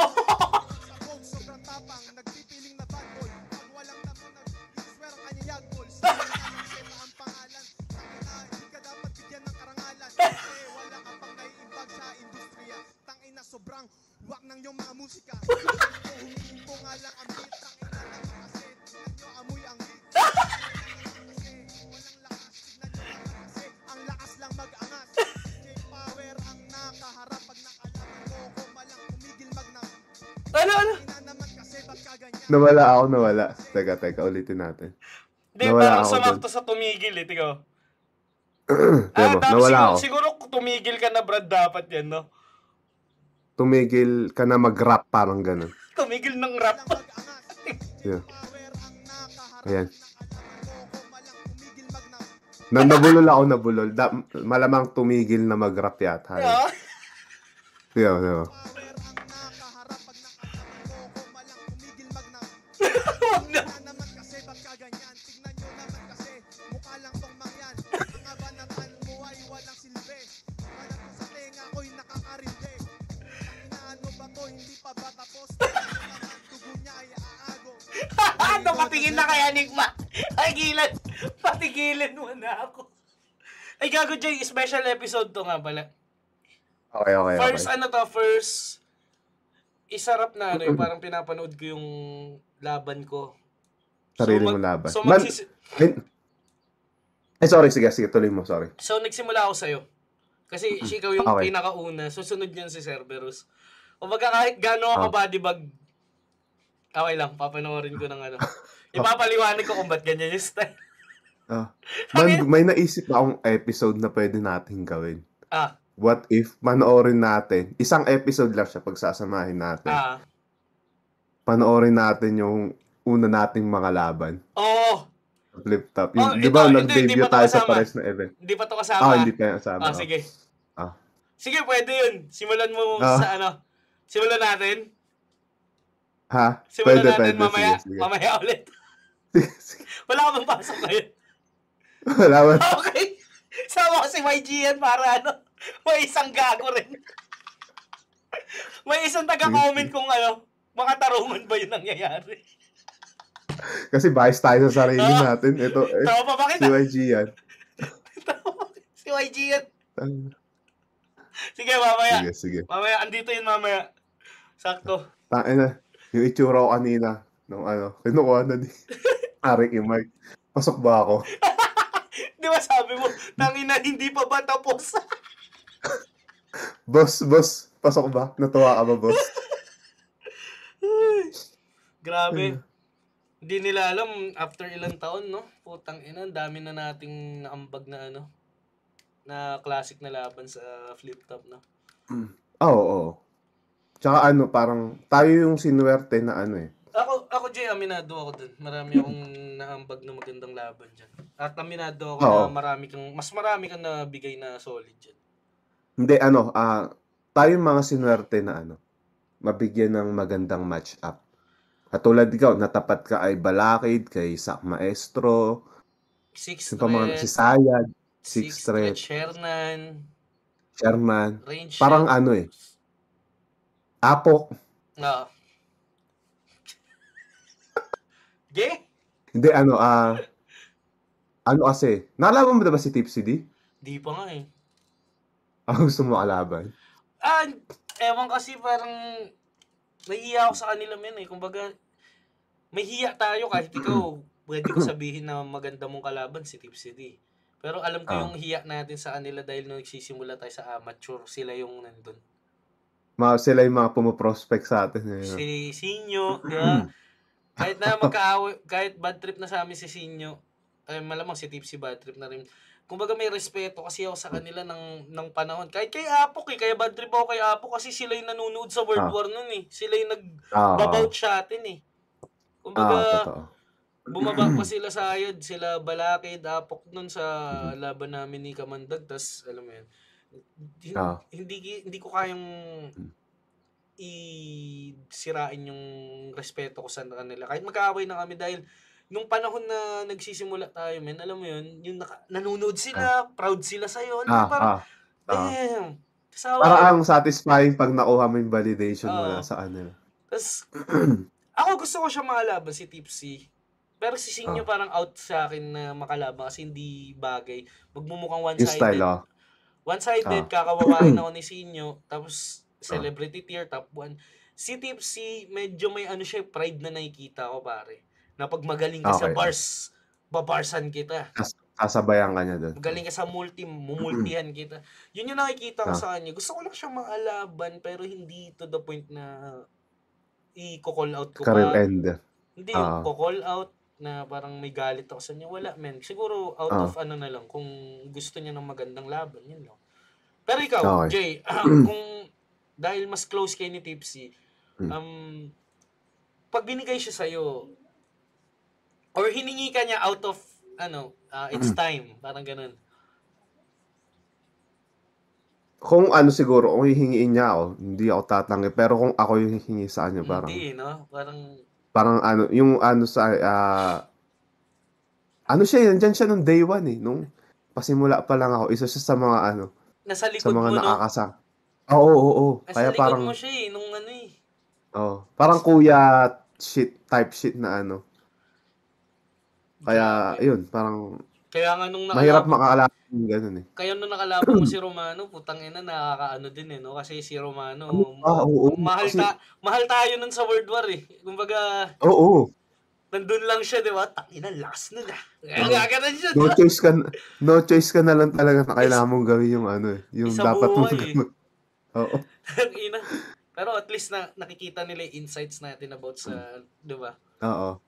Sa phone, sobrang tapang, nagpipiling na bad boy. Pag walang laro, nag-swear ang kanya yagpol. Sige na lang sila ang pangalan. Tangina, hindi ka dapat bigyan ng karangalan. Kasi wala ka pang naiimbag sa industriya. Tangina, sobrang wak ng iyong mga musika. Humihin ko nga lang ang beat. Tangina lang kasi tingnan nyo amoy ang beat. Kasi walang lakas. Tingnan nyo naman kasi ang lakas lang mag-angas. J-Power ang nakaharap. Pag nakalaman mo ko malang tumigil magnam. Ano? Ina naman kasi ba't ka ganyan? Nawala. Teka, ulitin natin. Hindi, Nawala parang ako sumakto sa tumigil eh. Tigo. Diba, Tapos nawala ako. siguro tumigil ka na, Brad, dapat yan, no? Tumigil ka na mag-rap, parang ganun. Tumigil ng rap. Lang mag-angas. Yeah. J-Power ang nakaharap. Ayan. Nakalaman mo ko malang tumigil magnam. Nabulol. Malamang tumigil na mag-rap yata. Yeah. Diba. Power ang nakaharap. Pag nakalaman mo ko malang tumigil magnam. Wag na. Tingnan naman kasi ba't ka ganyan? Tingnan nyo naman kasi mukha lang tong mangyan. Ang abanatan mo ay walang silbi. Wala ko sa tenga ko'y nakakarindi. Inaano ba to? Hindi pa ba tapos? Tingnan nyo naman dugo niya ay aago. Patingin na kaya, Enigma. Ay, gilan. Patigilin mo na ako. Ay, gago, Jay. Special episode to nga pala. Okay. First, isarap na ano, yung parang pinapanood ko yung laban ko. Sarili mo laban. So, sorry, sige, tuloy mo, sorry. So, nagsimula ako sa'yo. Kasi ikaw yung Okay. pinakauna. Susunod yan si Cerberus. O baga kahit gano'n ako bodybag, okay lang, papanoorin ko ng ano. Ipapaliwanag ko kung ba't ganyan yung style. May naisip akong episode na pwede nating gawin. What if panoorin natin, isang episode lang siya pagsasamahin natin. Panoorin natin yung una nating mga laban. Oo. Flip top. Oh, Di ba hindi nag-debut pa to tayo sa kasama. pares na event? Hindi pa to kasama. Hindi pa yan kasama. Sige. Ah. Sige, pwede yun. Simulan mo sa ano. Simulan natin. Ha? Simulan Pwede, natin mamaya. Sige. Mamaya ulit. Sige. Wala ka bang pasok ngayon? Wala man. Okay. Sama ko si YG yan para ano. May isang gago rin. May isang taga-comment kung ano. Mga tarungan ba yun nangyayari? Kasi bias tayo sa sarili natin. Ito, Tama pa ba si kita? YG yan. Si YG yan. Sige, mamaya. Sige. Mamaya, andito yun mamaya. Sakto. Tain na. Yung itsura ko kanina. Nung ano, kinukuha na ni Arik Imay. Pasok ba ako? Di ba sabi mo, tangina, hindi pa ba tapos? Boss, pasok ba? Natuwa ka ba, boss? Grabe. Hindi nila alam, after ilang taon, no? Putang ina, dami na nating naambag na ano, na classic na laban sa flip top, no? Oo. Tsaka ano, parang tayo yung sinuwerte na ano eh. Ako Jay, aminado ako dun. Marami akong naambag na magandang laban dyan. At aminado ako na mas marami kang nabigay na solid dyan. Hindi, tayo yung mga sinuwerte na ano, mabigyan ng magandang match-up. Katulad ikaw, natapat ka ay Balakid, kay Sak Maestro, Six si Sayad, Six Threat, Sherman, Range parang Shot. ano eh, Apok. Gay? Hindi, ano kasi, nalaman mo ba si Tipsy D? Di pa nga eh. Gusto mo kalaban? Ewan kasi parang nahihiya ako sa kanila men eh. Kumbaga, may hiya tayo kahit ikaw, pwede ko sabihin na maganda mong kalaban si Tipsy D. Pero alam ko yung hiya natin sa kanila dahil nung nagsisimula tayo sa amateur, sila yung nandun. Sila yung mga pumaprospect sa atin. Si Sinyo, di ba? Kahit na kahit bad trip na sa amin si Sinyo, malamang si Tipsy bad trip na rin. Kumbaga may respeto kasi ako sa kanila ng panahon. Kahit kay Apok kaya bad trip ako kay Apok kasi sila yung nanonood sa World War nun eh. Sila yung nag-babout sa atin eh. Kumbaga, bumaba pa sila sa ayod, sila Balakid, Apok nun sa laban namin ni Kamandag. Tas alam mo yun, hindi ko kayang isirain yung respeto ko sa kanila. Kahit magkaaway na kami dahil nung panahon na nagsisimula tayo, men, alam mo yun, yung nanonood sila, proud sila sa'yo, alam mo, Ah, parang, ah, ah. damn, sawa Parang yun. ang satisfying pag nakuha mo yung validation mula Oo. sa kanila. Tapos, ako gusto ko siya makalaban, si Tipsy. Pero si Sinyo Ah. parang out sa akin na makalaban kasi hindi bagay. Magmumukhang Yung style, one-sided. ah. One-sided, Ah. kakawawain ako ni Sinyo. Tapos, Ah. celebrity tier, top 1. Si Tipsy, medyo may ano siya, pride na nakikita ko, pare. Na pag magaling ka sa Okay. bars, babarsan kita. Sasabayan ka niya doon. Magaling ka sa mumultihan kita. Yun yung nakikita ko Ah. sa kanya. Gusto ko lang siyang maalaban, pero hindi to the point na i-call out ko Career pa. ender. Hindi yung Ah. call out na parang may galit ako sa kanya. Wala, men. Siguro out Ah. of ano na lang, kung gusto niya ng magandang laban, yun lang. Pero ikaw, Okay. Jay, kung dahil mas close kay ni Tipsy, pag binigay siya sa'yo, or hiningi ka niya out of, it's time, parang ganun. Kung ano siguro, kung hihingiin niya ako, hindi ako tatanggi. Pero kung ako yung hihingi sa kanya, parang, Hindi, no? parang ano, yung ano sa, ano siya, nandyan siya nung day one eh. Nung pasimula pa lang ako, isa siya sa mga ano, Nasa sa likod mga mo, no? nakakasama. Oo. Nasa Kaya likod parang, mo siya eh, nung ano eh. parang kuya type shit na ano. Kaya, Grabe. yun, parang, Kaya nga nung mahirap makakalaban yung ganun eh. Kaya nung nakalaban mo si Romano, putang ina, nakakaano din eh, no? Kasi si Romano, Oo. mahal, Kasi, mahal tayo nun sa World War eh. Kumbaga, oo. nandun lang siya, di ba? Tangina, lakas nun ah. Gaganan siya, di No ba? choice ka na lang talaga na kailangan mong gawin yung ano eh. Yung Isa dapat mong buhay eh. gawin. Oo. Tangina. Pero at least nakikita nila yung insights natin about sa, di ba? Oo.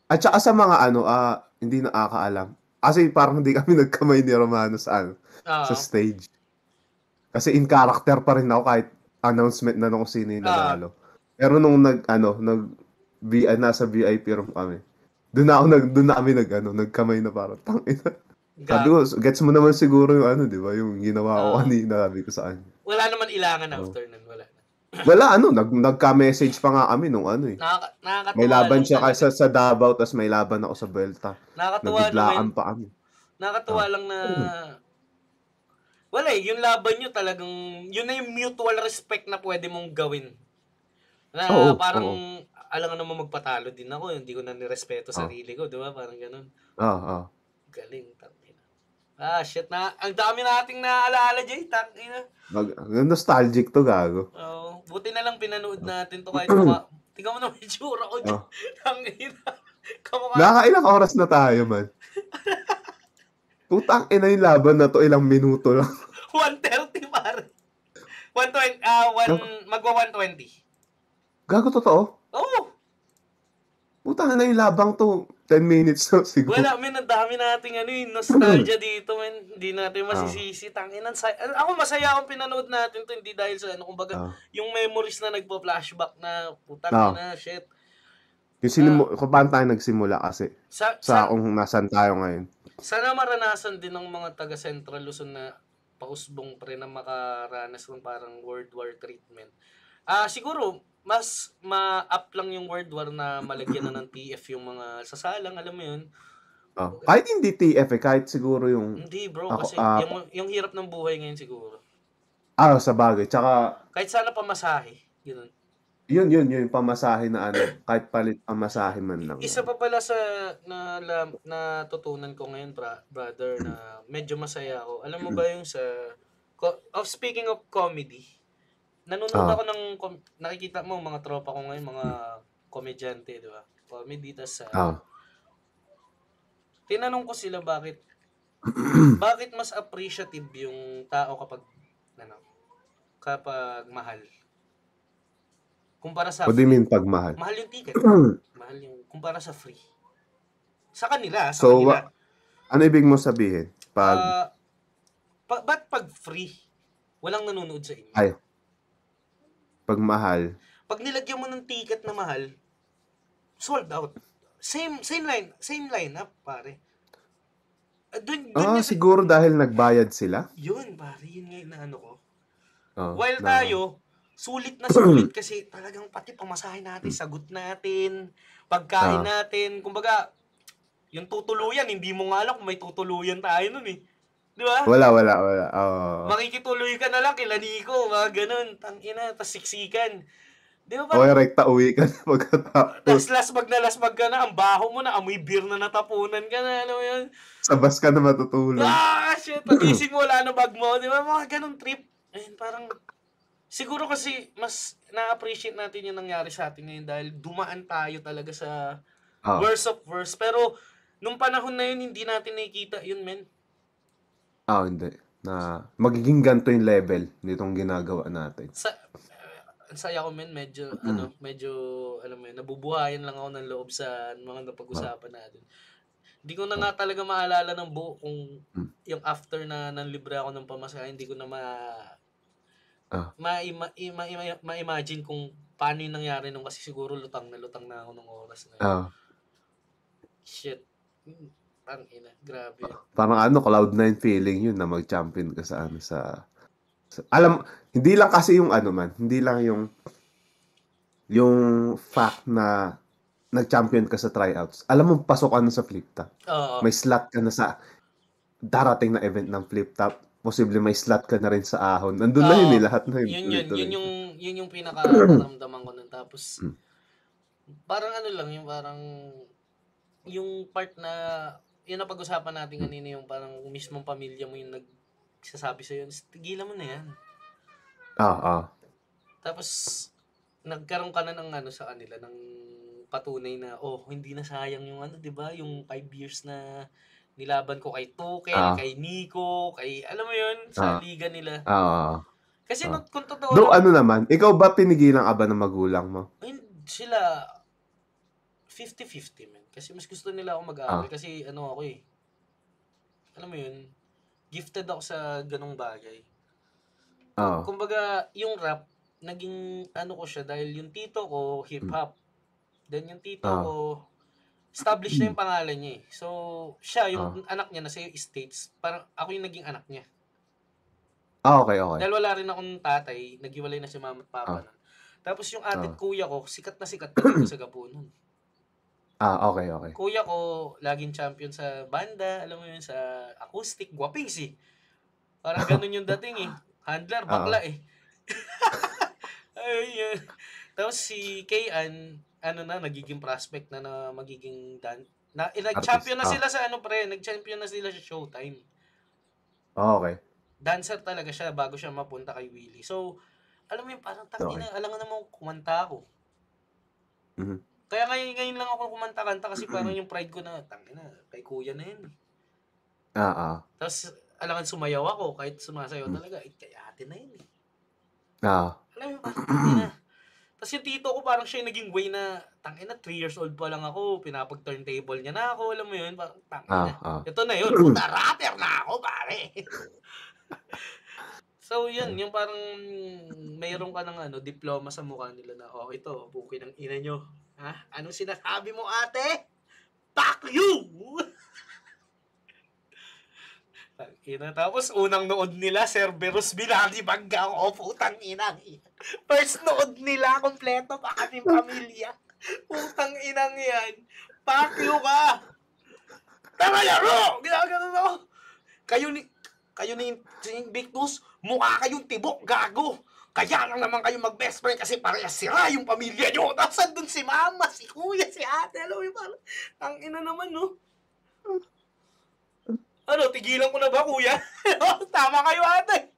At saka sa mga ano, hindi nakakaalam. Kasi parang hindi kami nagkamay ni Romano sa ano, sa stage. Kasi in character pa rin ako kahit announcement na nung sino yung nanalo. Pero nung nasa VIP room kami. Doon na kami nagkamay na parang tangina. Sabi ko, gets mo naman siguro yung ano, di ba? Yung ginawa ko kanina, sabi ko sa kanya. Wala naman ilangan after nun, wala na. Wala, nagka-message pa nga kami nung ano eh. Nakakatuwa May laban lang siya talaga. kasi sa Davao, tapos may laban ako sa Vuelta. Nakakatuwa Nagbiglaan naman. pa kami. Nakakatuwa lang na wala eh, yung laban nyo talagang, yun na yung mutual respect na pwede mong gawin. Na parang, alam nga naman magpatalo din ako, hindi ko na nirespeto sarili ko, di ba? Parang ganun. Galing, tangina. Shit na, ang dami nating naalaala, Jay, tangina. Nostalgic to, gago. Buti na lang pinanood natin to kahit tingnan mo naman yung tsura ko dyan. Tangina. Nakakailang oras na tayo, man. Putang ina yung laban na to, ilang minuto lang. 1:30 pare. 120, magwa 120. Gago, totoo? Oo. Putang ina yung labang to, 10 minutes na siguro. Wala, men, ang dami nating nostalgia dito, men. Hindi natin masisisi. Tangina, ako masaya akong pinanood natin to, hindi dahil sa kumbaga, yung memories na nagpa-flashback na, putang ina, shit. Kung paano tayo nagsimula kasi, sa kung nasan tayo ngayon. Sana maranasan din ng mga taga Central Luzon na pausbong pre na makaranas ng parang World War treatment. Siguro, mas ma-up lang yung World War na malagyan na ng TF yung mga sasalang, alam mo yun? Kahit hindi TF kahit siguro yung... Hindi bro, kasi yung hirap ng buhay ngayon siguro. Sa bagay. Tsaka... Kahit sana pamasahe, yun. Yun, yung pamasahe na kahit palit pamasahe man lang. Isa pa pala sa natutunan ko ngayon, brother, na medyo masaya ako. Alam mo ba yung speaking of comedy, nanonood ako nakikita mo mga tropa ko ngayon, mga komedyante, di ba? Comedy, tas tinanong ko sila bakit mas appreciative yung tao kapag mahal. Kumpara sa What do you mean pagmahal? Mahal yung ticket. Mahal yung kumpara sa free. Sa kanila, ano ibig mo sabihin? Ba't pag free, walang nanonood sa inyo? Pagmahal. Pag nilagyan mo ng ticket na mahal, sold out. Same lineup, pare. Siguro dahil nagbayad sila? Yun, pare. Yun nga yung naano ko. While tayo, sulit na sulit kasi talagang pati pamasahe natin, sagot natin, pagkain natin. Kumbaga, Yung tutuluyan, hindi mo nga alam kung may tutuluyan tayo nun eh. Di ba? Wala. Oo. Makikituloy ka na lang kila Nico, mga ganun. Tangina, tas siksikan. Di ba O parang, rekta uwi ka na pagkatapos. laslasmag na lasmag ka na, ang baho mo na, amoy beer na natapunan ka na, ano yun? Sa bus ka na matutulog. Shit, pagising mo, wala na bag mo, di ba? Mga ganun trip. Ayun, parang, siguro kasi, mas na-appreciate natin yung nangyari sa atin ngayon dahil dumaan tayo talaga sa worst of worst. Pero, nung panahon na yun, hindi natin nakikita yun, men. Hindi. Na magiging ganito yung level nitong ginagawa natin. Ang saya ko, men, medyo, alam mo yun, nabubuhayan lang ako ng loob sa mga napag-usapan natin. Hindi ko na nga talaga maalala ng buo kung yung after na nanlibre ako ng pamasahe, hindi ko na ma-imagine kung paano yung nangyari nung kasi siguro lutang na ako ng oras na yun. Shit. Ina, grabe. Parang Cloud9 feeling yun na mag-champion ka sa alam, hindi lang kasi yung hindi lang yung fact na nag-champion ka sa tryouts. Alam mo, pasok ka na sa flip top. May slot ka na sa darating na event ng flip top. Posible may slot ka na rin sa ahon. Nandun na yun lahat na yun. Yun yung pinaka-naramdaman ko nun. Tapos, parang yung part na, yun na pag-usapan natin kanina, yung parang mismong pamilya mo yung nagsasabi sa'yo, tigilan mo na yan. Tapos, nagkaroon ka na ng sa kanila, ng patunay na, hindi na sayang yung di ba? Yung 5 years na nilaban ko kay Tukel, kay Nico, kay, alam mo yun, sa liga nila. Kasi kung totoo naman, ikaw ba pinigilan ka ba ng magulang mo? Sila, 50-50, man. Kasi mas gusto nila ako mag-aaral. Kasi ako alam mo yun, gifted ako sa ganong bagay. Kumbaga, yung rap, naging ko siya dahil yung tito ko, hip-hop. Then yung tito ko, established na yung pangalan niya eh. So, siya, yung anak niya nasa States, parang ako yung naging anak niya. Okay. Dahil wala rin akong tatay, naghiwalay na si mama at papa nun. Tapos yung ate at kuya ko, sikat na sikat dito sa Gapunon. Okay. Kuya ko, laging champion sa banda, alam mo yun, sa acoustic, guwaping si. Parang ganun yung dating eh. Handler, bakla eh. Ayun. Tapos si Kayan, nagiging prospect na magiging nag-champion na sila sa nag-champion na sila sa Showtime. Okay. Dancer talaga siya bago siya mapunta kay Willie. So, alam mo yung parang alam nga naman kumanta ako. Kaya ngayon lang ako kumanta-kanta kasi parang yung pride ko na, kay kuya na yun. Tapos, alangan sumayaw ako, kahit sumasayaw talaga, kay ate na yun eh. Alam mo, parang Tapos yung tito ko, parang siya yung naging way na, 3 years old pa lang ako, pinapag-turntable niya na ako, alam mo yun, parang ito na yun, puta, rapper na ako, pare. So, yun, yung parang mayroon ka ng diploma sa mukha nila na, ito, bukin ng ina nyo. Anong sinasabi mo, ate? Fuck you! Tapos, unang nood nila, Cerberus Binali Bagga, putang inang. First nood nila, kompleto pa kaming pamilya. Putang inang yan. Fuck you ka! Tama yaro! Ginagano mo! Kayo ni Invictus, mukha kayong tibok, gago. Kaya lang naman kayo mag-best friend kasi parehas sira yung pamilya nyo. Tapos andun si mama, si kuya, si ate. Alam mo yung parang, ang ina naman, no? Tigilan ko na ba, kuya? Tama kayo, ate.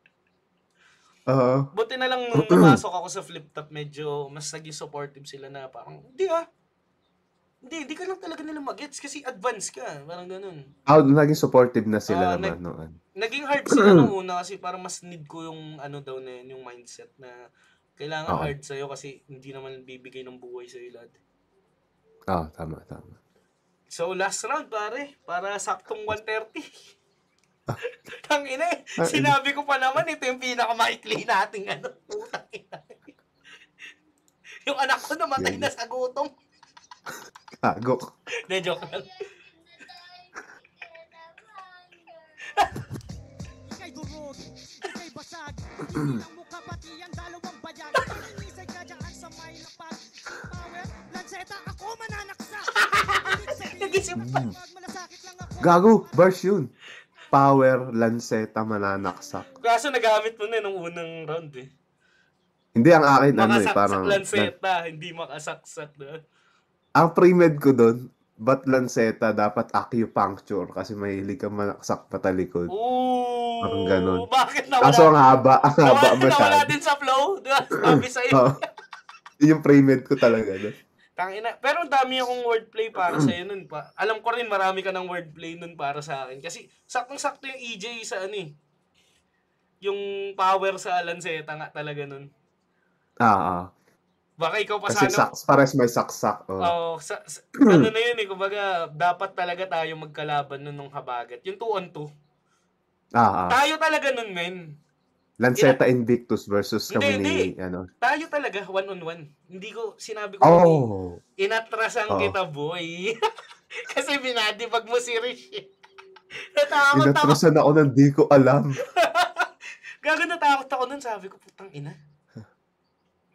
Buti na lang nung pumasok ako sa flip top, medyo mas naging supportive sila na parang, hindi ka lang talaga nila mag-gets kasi advance ka. Parang ganun. Naging supportive na sila naman noon. Naging hard sila nung una kasi parang mas need ko yung daw na yun, yung mindset na kailangan hard sa'yo kasi hindi naman bibigay ng buhay sa'yo lahat. Tama. So, last round, pare. Para saktong 1:30. Tangina eh. Sinabi ko pa naman, ito yung pinakamaikli nating putang ina. Yung anak ko namatay na sa gutom. Gago. Joke lang. Ika'y durog, ika'y basag. Hindi lang mukha pati ang dalawang bayag. Inisay ka dyan sa may lapag. Power, lanseta, ako mananaksa. Nagisip pa. Gago, bars yun. Power, lanseta, mananaksak. Kaso nagamit mo na nung unang round eh. Hindi, ang akin, Makasaksak parang... lanseta, hindi makasaksak na. Ang pre-med ko doon, ba't lanseta, dapat acupuncture kasi mahilig ka manaksak patalikod. Ooh, Parang ganun. bakit Kaso ang haba nawala masyado. din sa flow? Diba? Sabi sa'yo. Oo. Yun yung pre-med ko talaga. No? Tangina. Pero ang dami akong wordplay para sa'yo nun pa. Alam ko rin marami ka ng wordplay nun para sa akin. Kasi saktong-sakto yung EJ sa ano eh. Yung power sa lanseta nga talaga nun. Baka ikaw pa Kasi sana. pares may saksak. Oh. Ano na yun eh. Kumbaga, dapat talaga tayo magkalaban nun nung habagat. Yung 2-on-2. Tayo talaga nun, men. Lanceta Invictus versus kami Hindi. ano. Tayo talaga, 1-on-1. Hindi ko, sinabi ko, inatrasan kita, boy. Kasi binadibag mo si Rish. Natakot ako. Inatrasan ako nang di ko alam. Gago, natakot ako nun. Sabi ko, putang ina.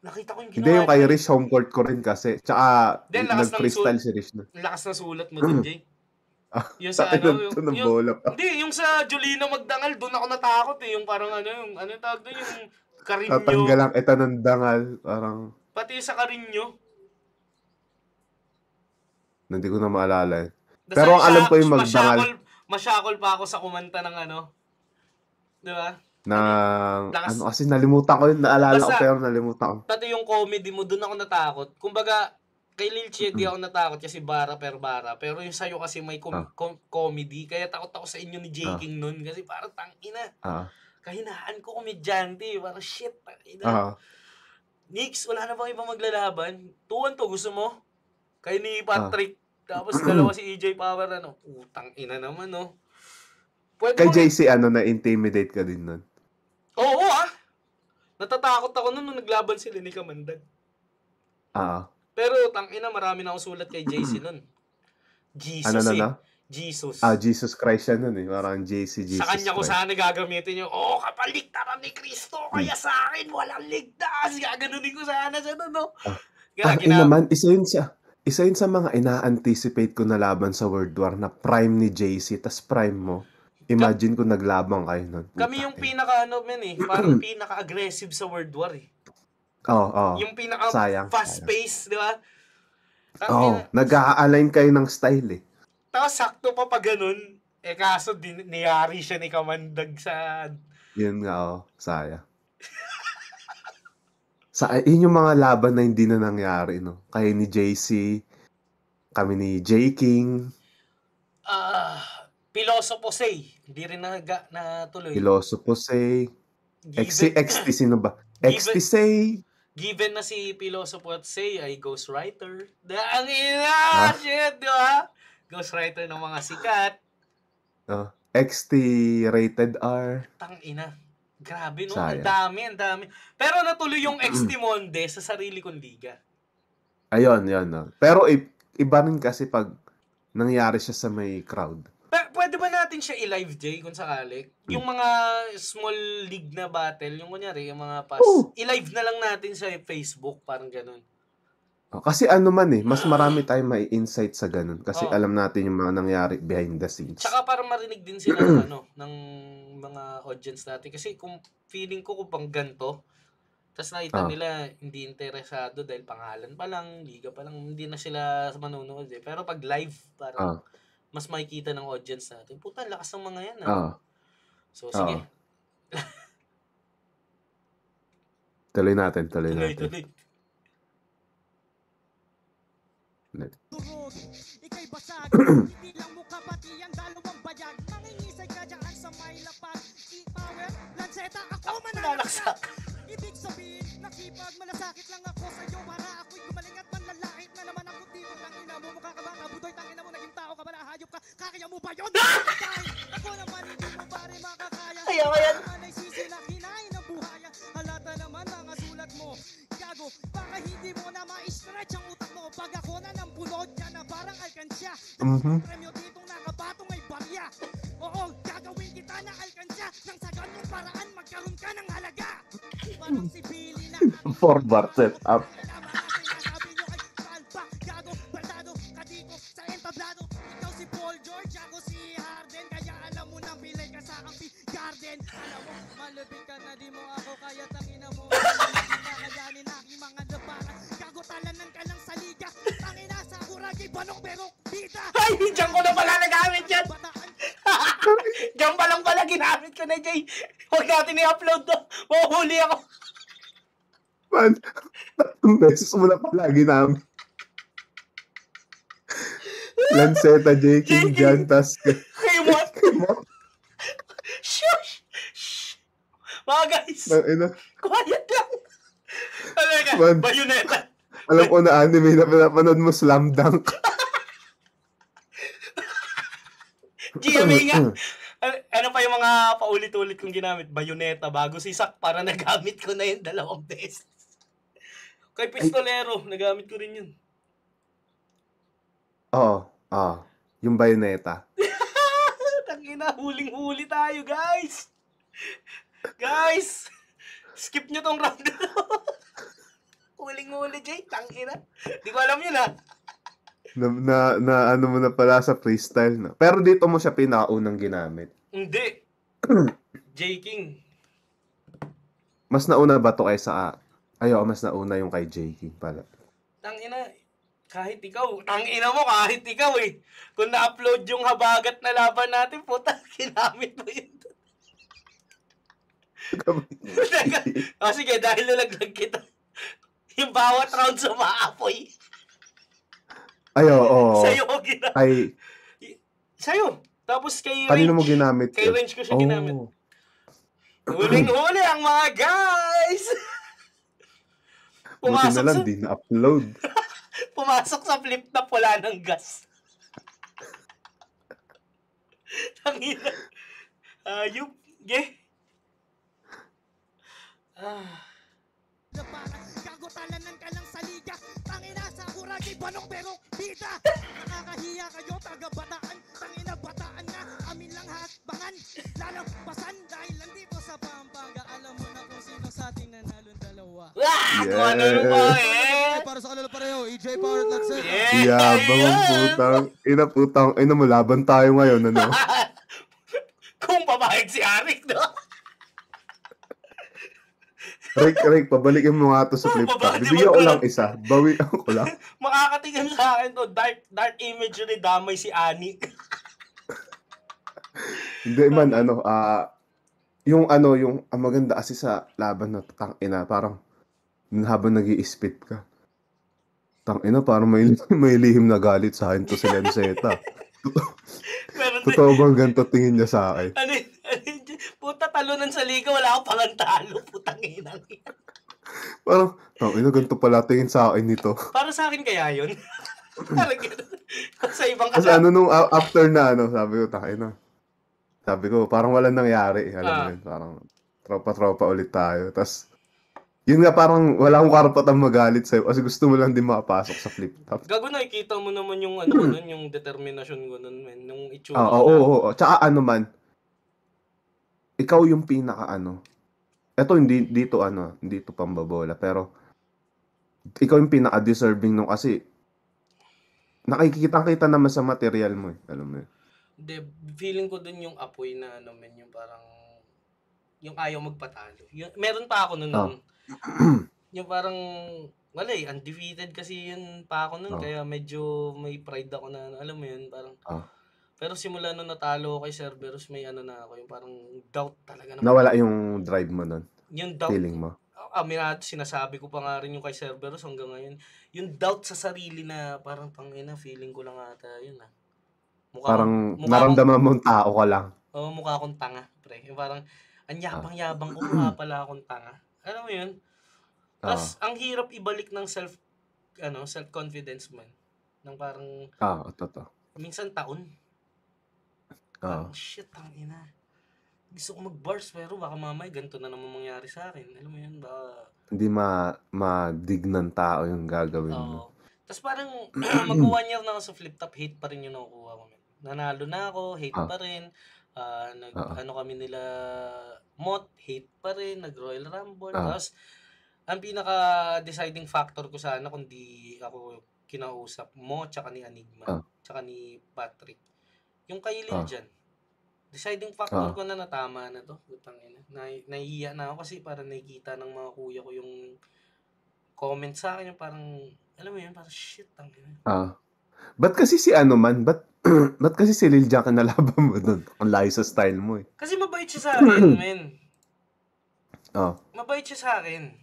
Nakita ko yung ginawa. Hindi, yung kay Rish, home court ko rin kasi. Tsaka, nag-freestyle si Rish na. Lakas na sulat mo dun, Jay. Yung sa hindi, yung sa Julina Magdangal, doon ako natakot eh. Yung parang yung tawag doon, yung Karinyo. Tatanggalang ito ng dangal, parang... Pati sa Karinyo. Hindi ko na maalala eh. Pero ang alam ko yung magdangal. Masyakol pa ako sa kumanta ng di ba? Kasi nalimutan ko yun, naalala ko pero nalimutan ko. Pati yung comedy mo, doon ako natakot. Kumbaga, kay Lil Che, di ako natakot kasi bara. Pero yung sa'yo kasi may comedy. Kaya takot ako sa inyo ni J. King nun. Kasi parang tangina. Kahinaan ko komedyante. Parang shit. Nix, wala na bang ibang maglalaban? 2-1 to, gusto mo? Kay ni Patrick. Tapos dalawa si EJ Power. Putang ina naman, no? Pwede kay JC, na-intimidate ka din nun? Oo, natatakot ako nun nung naglaban sila ni Kamandag. Pero tangina, marami na akong sulat kay JC nun. Jesus Jesus. Jesus Christ yan nun eh. Parang JC, Jesus Sa kanya ko Christ. sana gagamitin yung, kapaligtaran ni Kristo, kaya sa akin walang ligtas. Gaganunin ko sana siya nun, no? Naman, isa yun sa mga ina-anticipate ko na laban sa World War na prime ni JC, tas prime mo. Imagine kung naglabang kayo nun. Kami yung parang pinaka-aggressive sa World War eh. Yung pinaka-fast-paced, di ba? Nag-a-align kayo ng style eh. Tapos sakto pa ganun. Kaso niyari siya ni Kamandag sa... Yun nga, saya. Yun yung mga laban na hindi na nangyari, no? Kayo ni JC, kami ni J. King. Pilosopo Say. Hindi rin natuloy. Pilosopo Say. XT, sino ba? XT Say. Given na si Pilosopo at Say ay ghostwriter. Ang ina! Shit, di ba? Ghostwriter ng mga sikat. XT Rated R. Tang ina. Grabe, no? Sayang. Ang dami. Pero natuloy yung XT Monde sa sarili kong liga. Ayun, no. Pero iba rin kasi pag nangyari siya sa may crowd. Pwede ba natin siya i-live, Jay, kung sakali? Yung mga small league na battle, yung kunyari, yung mga pass, i-live na lang natin sa Facebook, parang ganun. Kasi mas marami tayong may insight sa ganun. Kasi alam natin yung mga nangyari behind the scenes. Tsaka parang marinig din sila ng mga audience natin. Kasi kung feeling ko kung pang ganito, tapos nakita nila hindi interesado dahil pangalan pa lang, liga pa lang, hindi na sila manonood eh. Pero pag live, parang mas makikita ng audience natin. Puta, lakas ng mga yan. So, sige. Tuloy natin. Tuloy. Durog, ika'y basag. Hindi lang mukha pati ang dalawang bayag. Mangingisay ka dyan sa may lapag. Power, lanseta, ako manalaksak. Ibig sabihin, nakipag malasakit lang ako sa'yo. Para ako'y gumaling at manlalait na naman ako dito. Tangina mo, mukha ka ba kabudoy? Tangina mo, naging tao ka ba na hayop ka? Kakaya mo ba yun? Ako naman, hindi mo pare makakaya. Ayaw ko yan. Naman ay sisilakinain ng buhaya. Halata naman mga sulat mo. Gago, baka hindi mo na ma-stretch ang utak mo. Pag ako na ng bunod ka na parang alkansya. Premyo ditong nakabatong may barya. Oo, gagawin kita na alkansya. Nang sa ganung paraan magkaroon ka ng halaga. Parang si Billy na 4-bar set up. Sabi nyo ay palpa, gago, bardado, kadito sa entablado. Ikaw si Paul George, ako si Arden. Alam mo, malupit ka na di mo ako kaya tangina mo. Kakayanin aking mga labanan. Gagutalan ka lang sa liga. Tangina sa kuragi, banong berok, bida. Ay, diyan ko na pala nagamit yan. Diyan pa lang pala ginamit ko na, Jay. Huwag natin i-upload to. Mahuhuli ako. Man, 3 beses mo na palagi namin. Lanceta, J. King, Jan, tas Kay what? Shush! Shh! Mga guys, quiet lang. Talaga, Man. Bayonetta. Alam ko na anime na pinapanood mo, Slam Dunk. GMA nga. Ano pa yung mga paulit-ulit kong ginamit? Bayonetta, bago si Sak, para nagamit ko na yun 2 beses. Kay Pistolero, nagamit ko rin yun. Oo, yung Bayonetta. Tangina, huling-huli tayo, guys. Guys, skip nyo tong round na to. Huling-huli, Jay. Tangina. Di ko alam yun, ha. Na ano mo na pala sa freestyle na. Pero dito mo siya pinakaunang ginamit. Hindi. J. King. Mas nauna ba to kaysa mas nauna yung kay J. King pala. Tangina, kahit ikaw. Tangina mo, kahit ikaw eh. Kung na-upload yung habagat na laban natin, puta, ginamit mo yun. Sige, dahil nalaglag kita. Yung bawat round sa maapoy. Ay, oo. Sa'yo ko ginamit. Ay, Sa'yo. Tapos kay kanino Range. mo ginamit Kay yun? Range ko siya ginamit. Huling-huli ang mga guys! Buti na lang, di na-upload. Pumasok sa flip na wala ng gas. Tangina. Ayup. Ge. Gagutalan ka lang sa liga. Tangina sa kuragi, banong berok, bida. Nakakahiya kayo, taga-bataan. Tangina, bataan na, amin lang hakbangan. Lalampasan dahil lang dito sa Pampanga. Alam mo na kung sino sa ating nanalong dalawa. Kung ano ba eh. Para sa kanila pareho, EJ Power at Lancet. Yabang ang putang. Ina mo, laban tayo ngayon, ano? Kung pabayag si Arik, no? Rick, pabalikin mo nga to sa flip top. Bibigyan ko lang isa. Bawi ko lang. Makakatingin sa akin to. Dark imagery damay si Anik. Hindi man, yung maganda kasi sa laban na tangina, parang habang nag-i-spit ka. Tangina, parang may lihim na galit sa akin to si Lanceta. Totoo bang ganito tingin niya sa akin? Ano puta, talunan sa liga, wala akong pangantalo. Putang inang yan. Parang, tangina, ganito pala tingin sa akin nito. Para sa akin kaya yun. Parang gano'n. Sa ibang Kasi nung after na, sabi ko, tangina. Sabi ko, parang walang nangyari. Alam mo yun, parang tropa-tropa ulit tayo. Tapos, yun nga, parang wala akong karapatang magalit sa'yo kasi gusto mo lang din makapasok sa flip top. Gago, nakikita mo naman yung yung determinasyon ko nun, men. Nung itsura Oo. Tsaka ikaw yung pinaka eto hindi dito pambabola, pero ikaw yung pinaka deserving nung kasi nakikita-kita naman sa material mo eh, alam mo yun. Feeling ko dun yung apoy na yung parang yung ayaw magpatalo. Meron pa ako nun. Yung parang wala eh, undefeated kasi yun pa ako nun, kaya medyo may pride ako na alam mo yun, parang pero simula nung natalo ako kay Cerberus, may na ako, yung parang doubt talaga naman. Nawala yung drive mo nun? Yung doubt. Feeling mo? Sinasabi ko pa nga rin yung kay Cerberus hanggang ngayon. Yung doubt sa sarili na parang tangina, feeling ko lang ata yun Parang naramdaman mong tao ka lang. Oo, mukha akong tanga, pre. Yung parang, ang yabang-yabang ko, mukha pala akong tanga. Alam mo yun? Tapos, ang hirap ibalik ng self-confidence man. Nang parang, totoo. minsan taon. Shit, tangina. Gusto ko mag-bars, pero baka mamay ganito na naman mangyari sa akin. Alam mo yun, baka... Hindi madig ng tao yung gagawin mo. Tapos parang, mag-1 year na ako sa flip top, hate pa rin yung nakukuha ko. Nanalo na ako, hate pa rin. Kami nila, Mot, hate pa rin. Nag-Royal Rumble. Tapos, ang pinaka-deciding factor ko sana kung di ako kinausap mo, tsaka ni Enigma, tsaka ni Patrick. Yung kay Lil dyan. Deciding factor Ah. ko na tama na 'to, putang ina. Nahihiya na ako kasi parang nakikita ng mga kuya ko yung comment sa akin, yung parang, alam mo yun, parang shit, tangina. Ba't kasi si ano man, ba't kasi si Lil Jon kinalaban mo dun? Ang layo sa style mo eh. Kasi mabait siya sa akin, men. Ah, Mabait siya sa akin.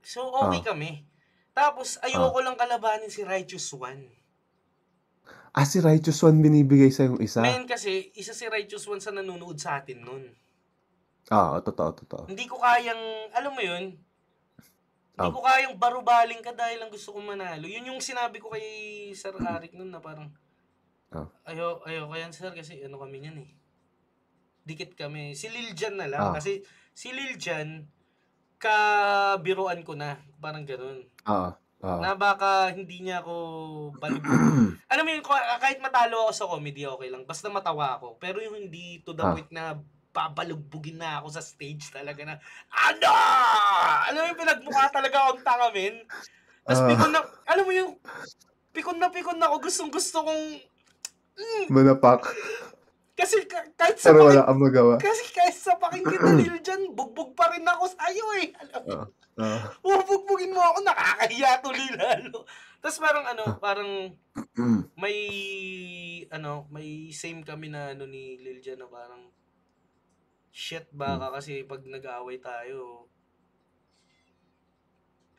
So, okay Ah. kami. Tapos, ayoko lang kalabanin si Righteous One. Si Righteous One binibigay sa yung isa. Men, kasi, isa si Righteous One sa nanonood sa atin nun. Totoo. Hindi ko kayang, alam mo yun, hindi ko kayang barubaling ka dahil lang gusto kong manalo. Yun yung sinabi ko kay Sir Arik nun na parang, ayoko yan, sir, kasi ano kami yan eh. Dikit kami. Si Lil Jon na lang. Kasi si Lil Jon, kabiruan ko na. Parang ganun. Na baka hindi niya ako balibog. Alam mo yun, kahit matalo ako sa comedy, okay lang. Basta matawa ako. Pero yung hindi to the point na babalugbugin na ako sa stage talaga na, ano? Alam mo yung pinagmukha talaga akong tanga, men? Tapos pikon na, alam mo yung, pikon na ako. Gusto kong, Manapak. kasi kahit sa Pero wala kang magawa. Kasi kahit sa pakinggan na Lil Jon, bugbog pa rin ako sa'yo eh. Alam mo, bugbugin mo ako, nakakahiya tuloy lalo. Tapos parang may same kami na ni Lil Jon na parang, shit, baka kasi pag nag-aaway tayo,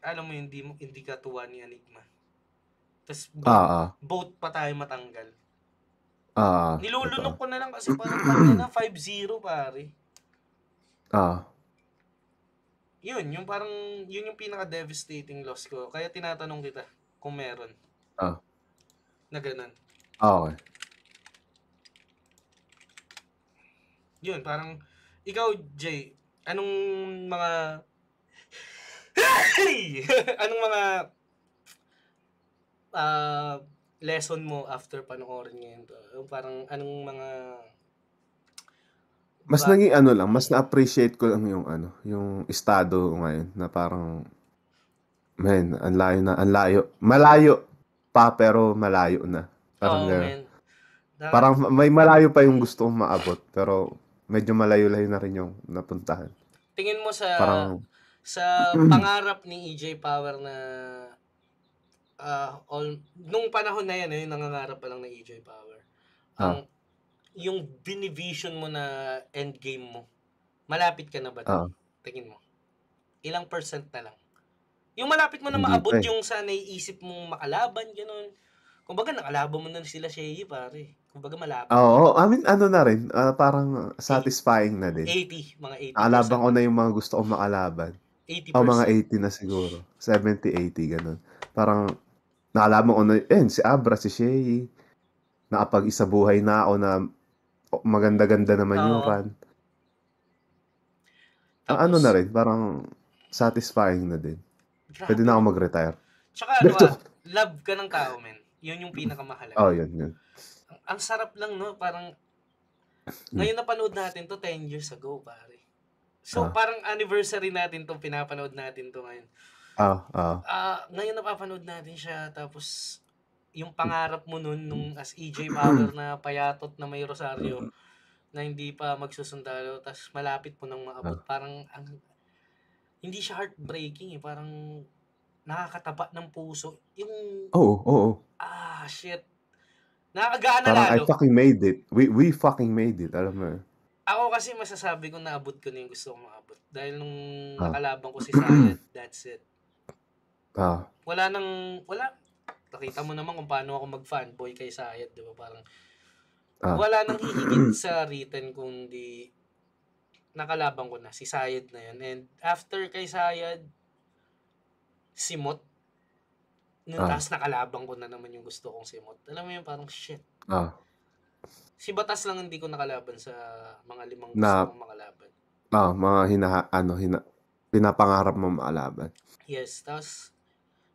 alam mo, hindi ka tuwa ni Enigma. Tapos both pa tayo matanggal. Nilulunok ko na lang kasi parang na 5-0 pare. Yun yung pinaka-devastating loss ko. Kaya tinatanong kita kung meron. Na ganun. Okay. Yun, parang, ikaw, Jay, anong mga lesson mo after panoorin ngayon to? Parang, anong mga mas naging mas na-appreciate ko lang yung estado ngayon na parang, man, ang layo. Malayo pa pero malayo na. Parang man. Parang may malayo pa yung gusto kong maabot pero medyo malayo-layo na rin yung napuntahan. Tingin mo sa sa pangarap ni EJ Power na nung panahon na yan, yung nangangarap pa lang na EJ Power. Yung binivision mo na endgame mo, malapit ka na ba doon? Tingin mo. Ilang % na lang? Yung malapit mo na maabot yung sa naiisip mong makalaban, gano'n. Kumbaga, nakalaban mo na sila Shea, pare. Kumbaga, malapit. I mean, na rin, parang satisfying na din. mga 80%. Nakalaban ko na yung mga gusto kong makalaban. 80%. Mga 80 na siguro. 70-80, gano'n. Parang, nakalaban ko na, si Abra, si Shea. Nakapag-isa buhay na ako na maganda-ganda naman yung run. Tapos, na rin, parang satisfying na din. Pwede na ako mag-retire. Tsaka love ka ng tao, men. Yun yung pinakamahalaga. Yun. Ang sarap lang, no? Parang, ngayon napanood natin to 10 years ago, pare. So, parang anniversary natin to, pinapanood natin to ngayon. Ngayon napapanood natin siya, tapos, yung pangarap mo nung as EJ Power na payatot na may rosaryo, na hindi pa magsusundalo, tapos malapit mo nang maabot. Parang, hindi siya heartbreaking eh. Parang, nakakataba ng puso. Yung, shit. Nakakagaan na parang lalo. I fucking made it. We fucking made it. Alam mo. Ako kasi masasabi ko naabot ko na yung gusto kong maabot. Dahil nung nakalaban ko si Sayed, that's it. Wala. Nakita mo naman kung paano ako mag-fanboy kay Sayed, di ba? Parang, wala nang hihigit sa written kundi nakalaban ko na si Sayed na yun. And after kay Sayed, si Mot, tapos nakalaban ko na naman yung gusto kong si Mot. Alam mo yun, parang shit. Si Batas lang hindi ko nakalaban sa mga 5 gusto kong makalaban. Mga pinapangarap mo makalaban. Yes, tapos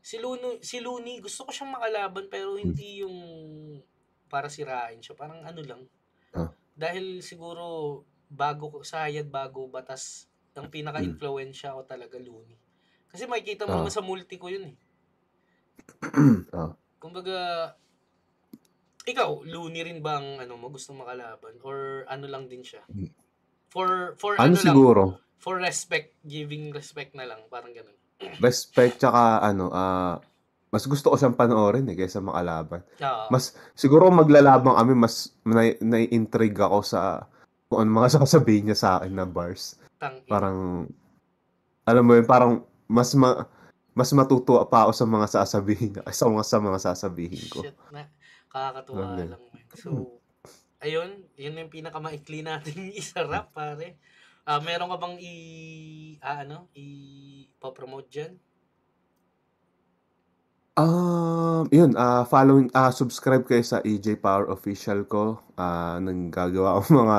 si Looney, gusto ko siyang makalaban pero hindi yung para sirain siya. Parang lang. Dahil siguro bago Batas, ang pinaka-influensya ko talaga Looney. Kasi makikita mo naman sa multi ko yun eh. Kumbaga, Ikaw, Looney rin ba ang ano mo, gusto makalaban? Or ano lang din siya? Hmm. For Ano ano lang, siguro, for respect, giving respect na lang, parang ganun. respect tsaka mas gusto ko siyang panoorin kaysa makalaban. Oo. Mas siguro maglalabang kami mas nai-intrigue ako sa kung ano mga sasabihin niya sa akin na bars. Tang ina. Parang alam mo yun, parang mas matutuwa pa ako sa mga sasabihin niya kaysa sa mga sasabihin ko. Shit na. Kakatuwa Ganun. lang, man. So, ayun, yun yung pinakamaikli natin isarap, pare. Meron ka bang i-promote dyan? Yun, subscribe kayo sa EJ Power Official ko. Nang gagawa akong mga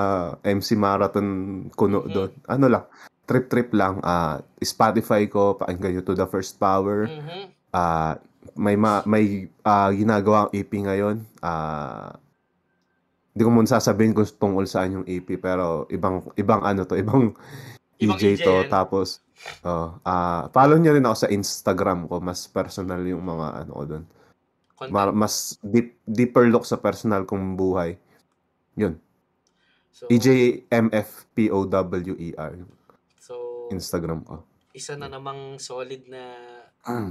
MC Marathon kuno Mhm. doon. Ano lang, trip lang. Spotify ko, pakinggan nyo To The First Power. Mhm. May ginagawa ang EP ngayon. Hindi ko muna sasabihin kung tungkol saan yung EP, pero ibang ibang Ibang EJ EJ to. yan. Tapos, follow nyo rin ako sa Instagram ko. Mas personal yung mga ano ko doon. Content. Mas deeper look sa personal kong buhay. Yun. So, EJMFPOWER. so Instagram ko. isa na namang solid na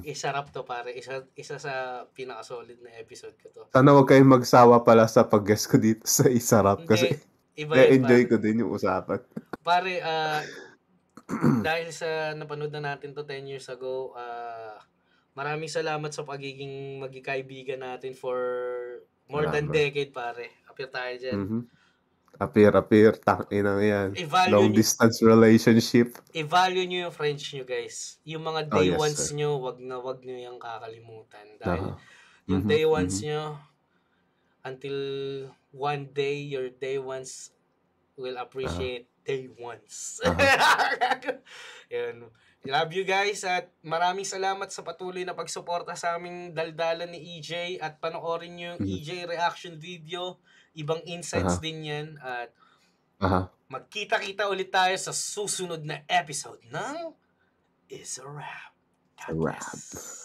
isarap to, pare. Isa sa pinaka-solid na episode ko to. Sana huwag kayong magsawa pala sa pag-guest ko dito sa Isarap. Hindi, Kasi iba yan, enjoy pare. ko din yung usapan. Pare, dahil sa napanood na natin to 10 years ago, maraming salamat sa pagiging magkaibigan natin for more than Salamat. decade, pare. Appear tayo dyan. Mhm. Appear. Takinang yan. Long I-value distance relationship. i-value nyo yung friends nyo, guys. Yung mga Oh, day yes, ones sir. nyo, wag nyo yung kakalimutan. Dahil yung Mhm, day ones mhm. nyo, until one day, your day ones will appreciate day ones. Yun. Love you guys at maraming salamat sa patuloy na pagsuporta sa aming daldalan ni EJ at panoorin nyo yung Mhm. EJ reaction video. Ibang insights Aha. din yan at Aha. magkita-kita ulit tayo sa susunod na episode ng Is a Wrap. God Wrap. bless.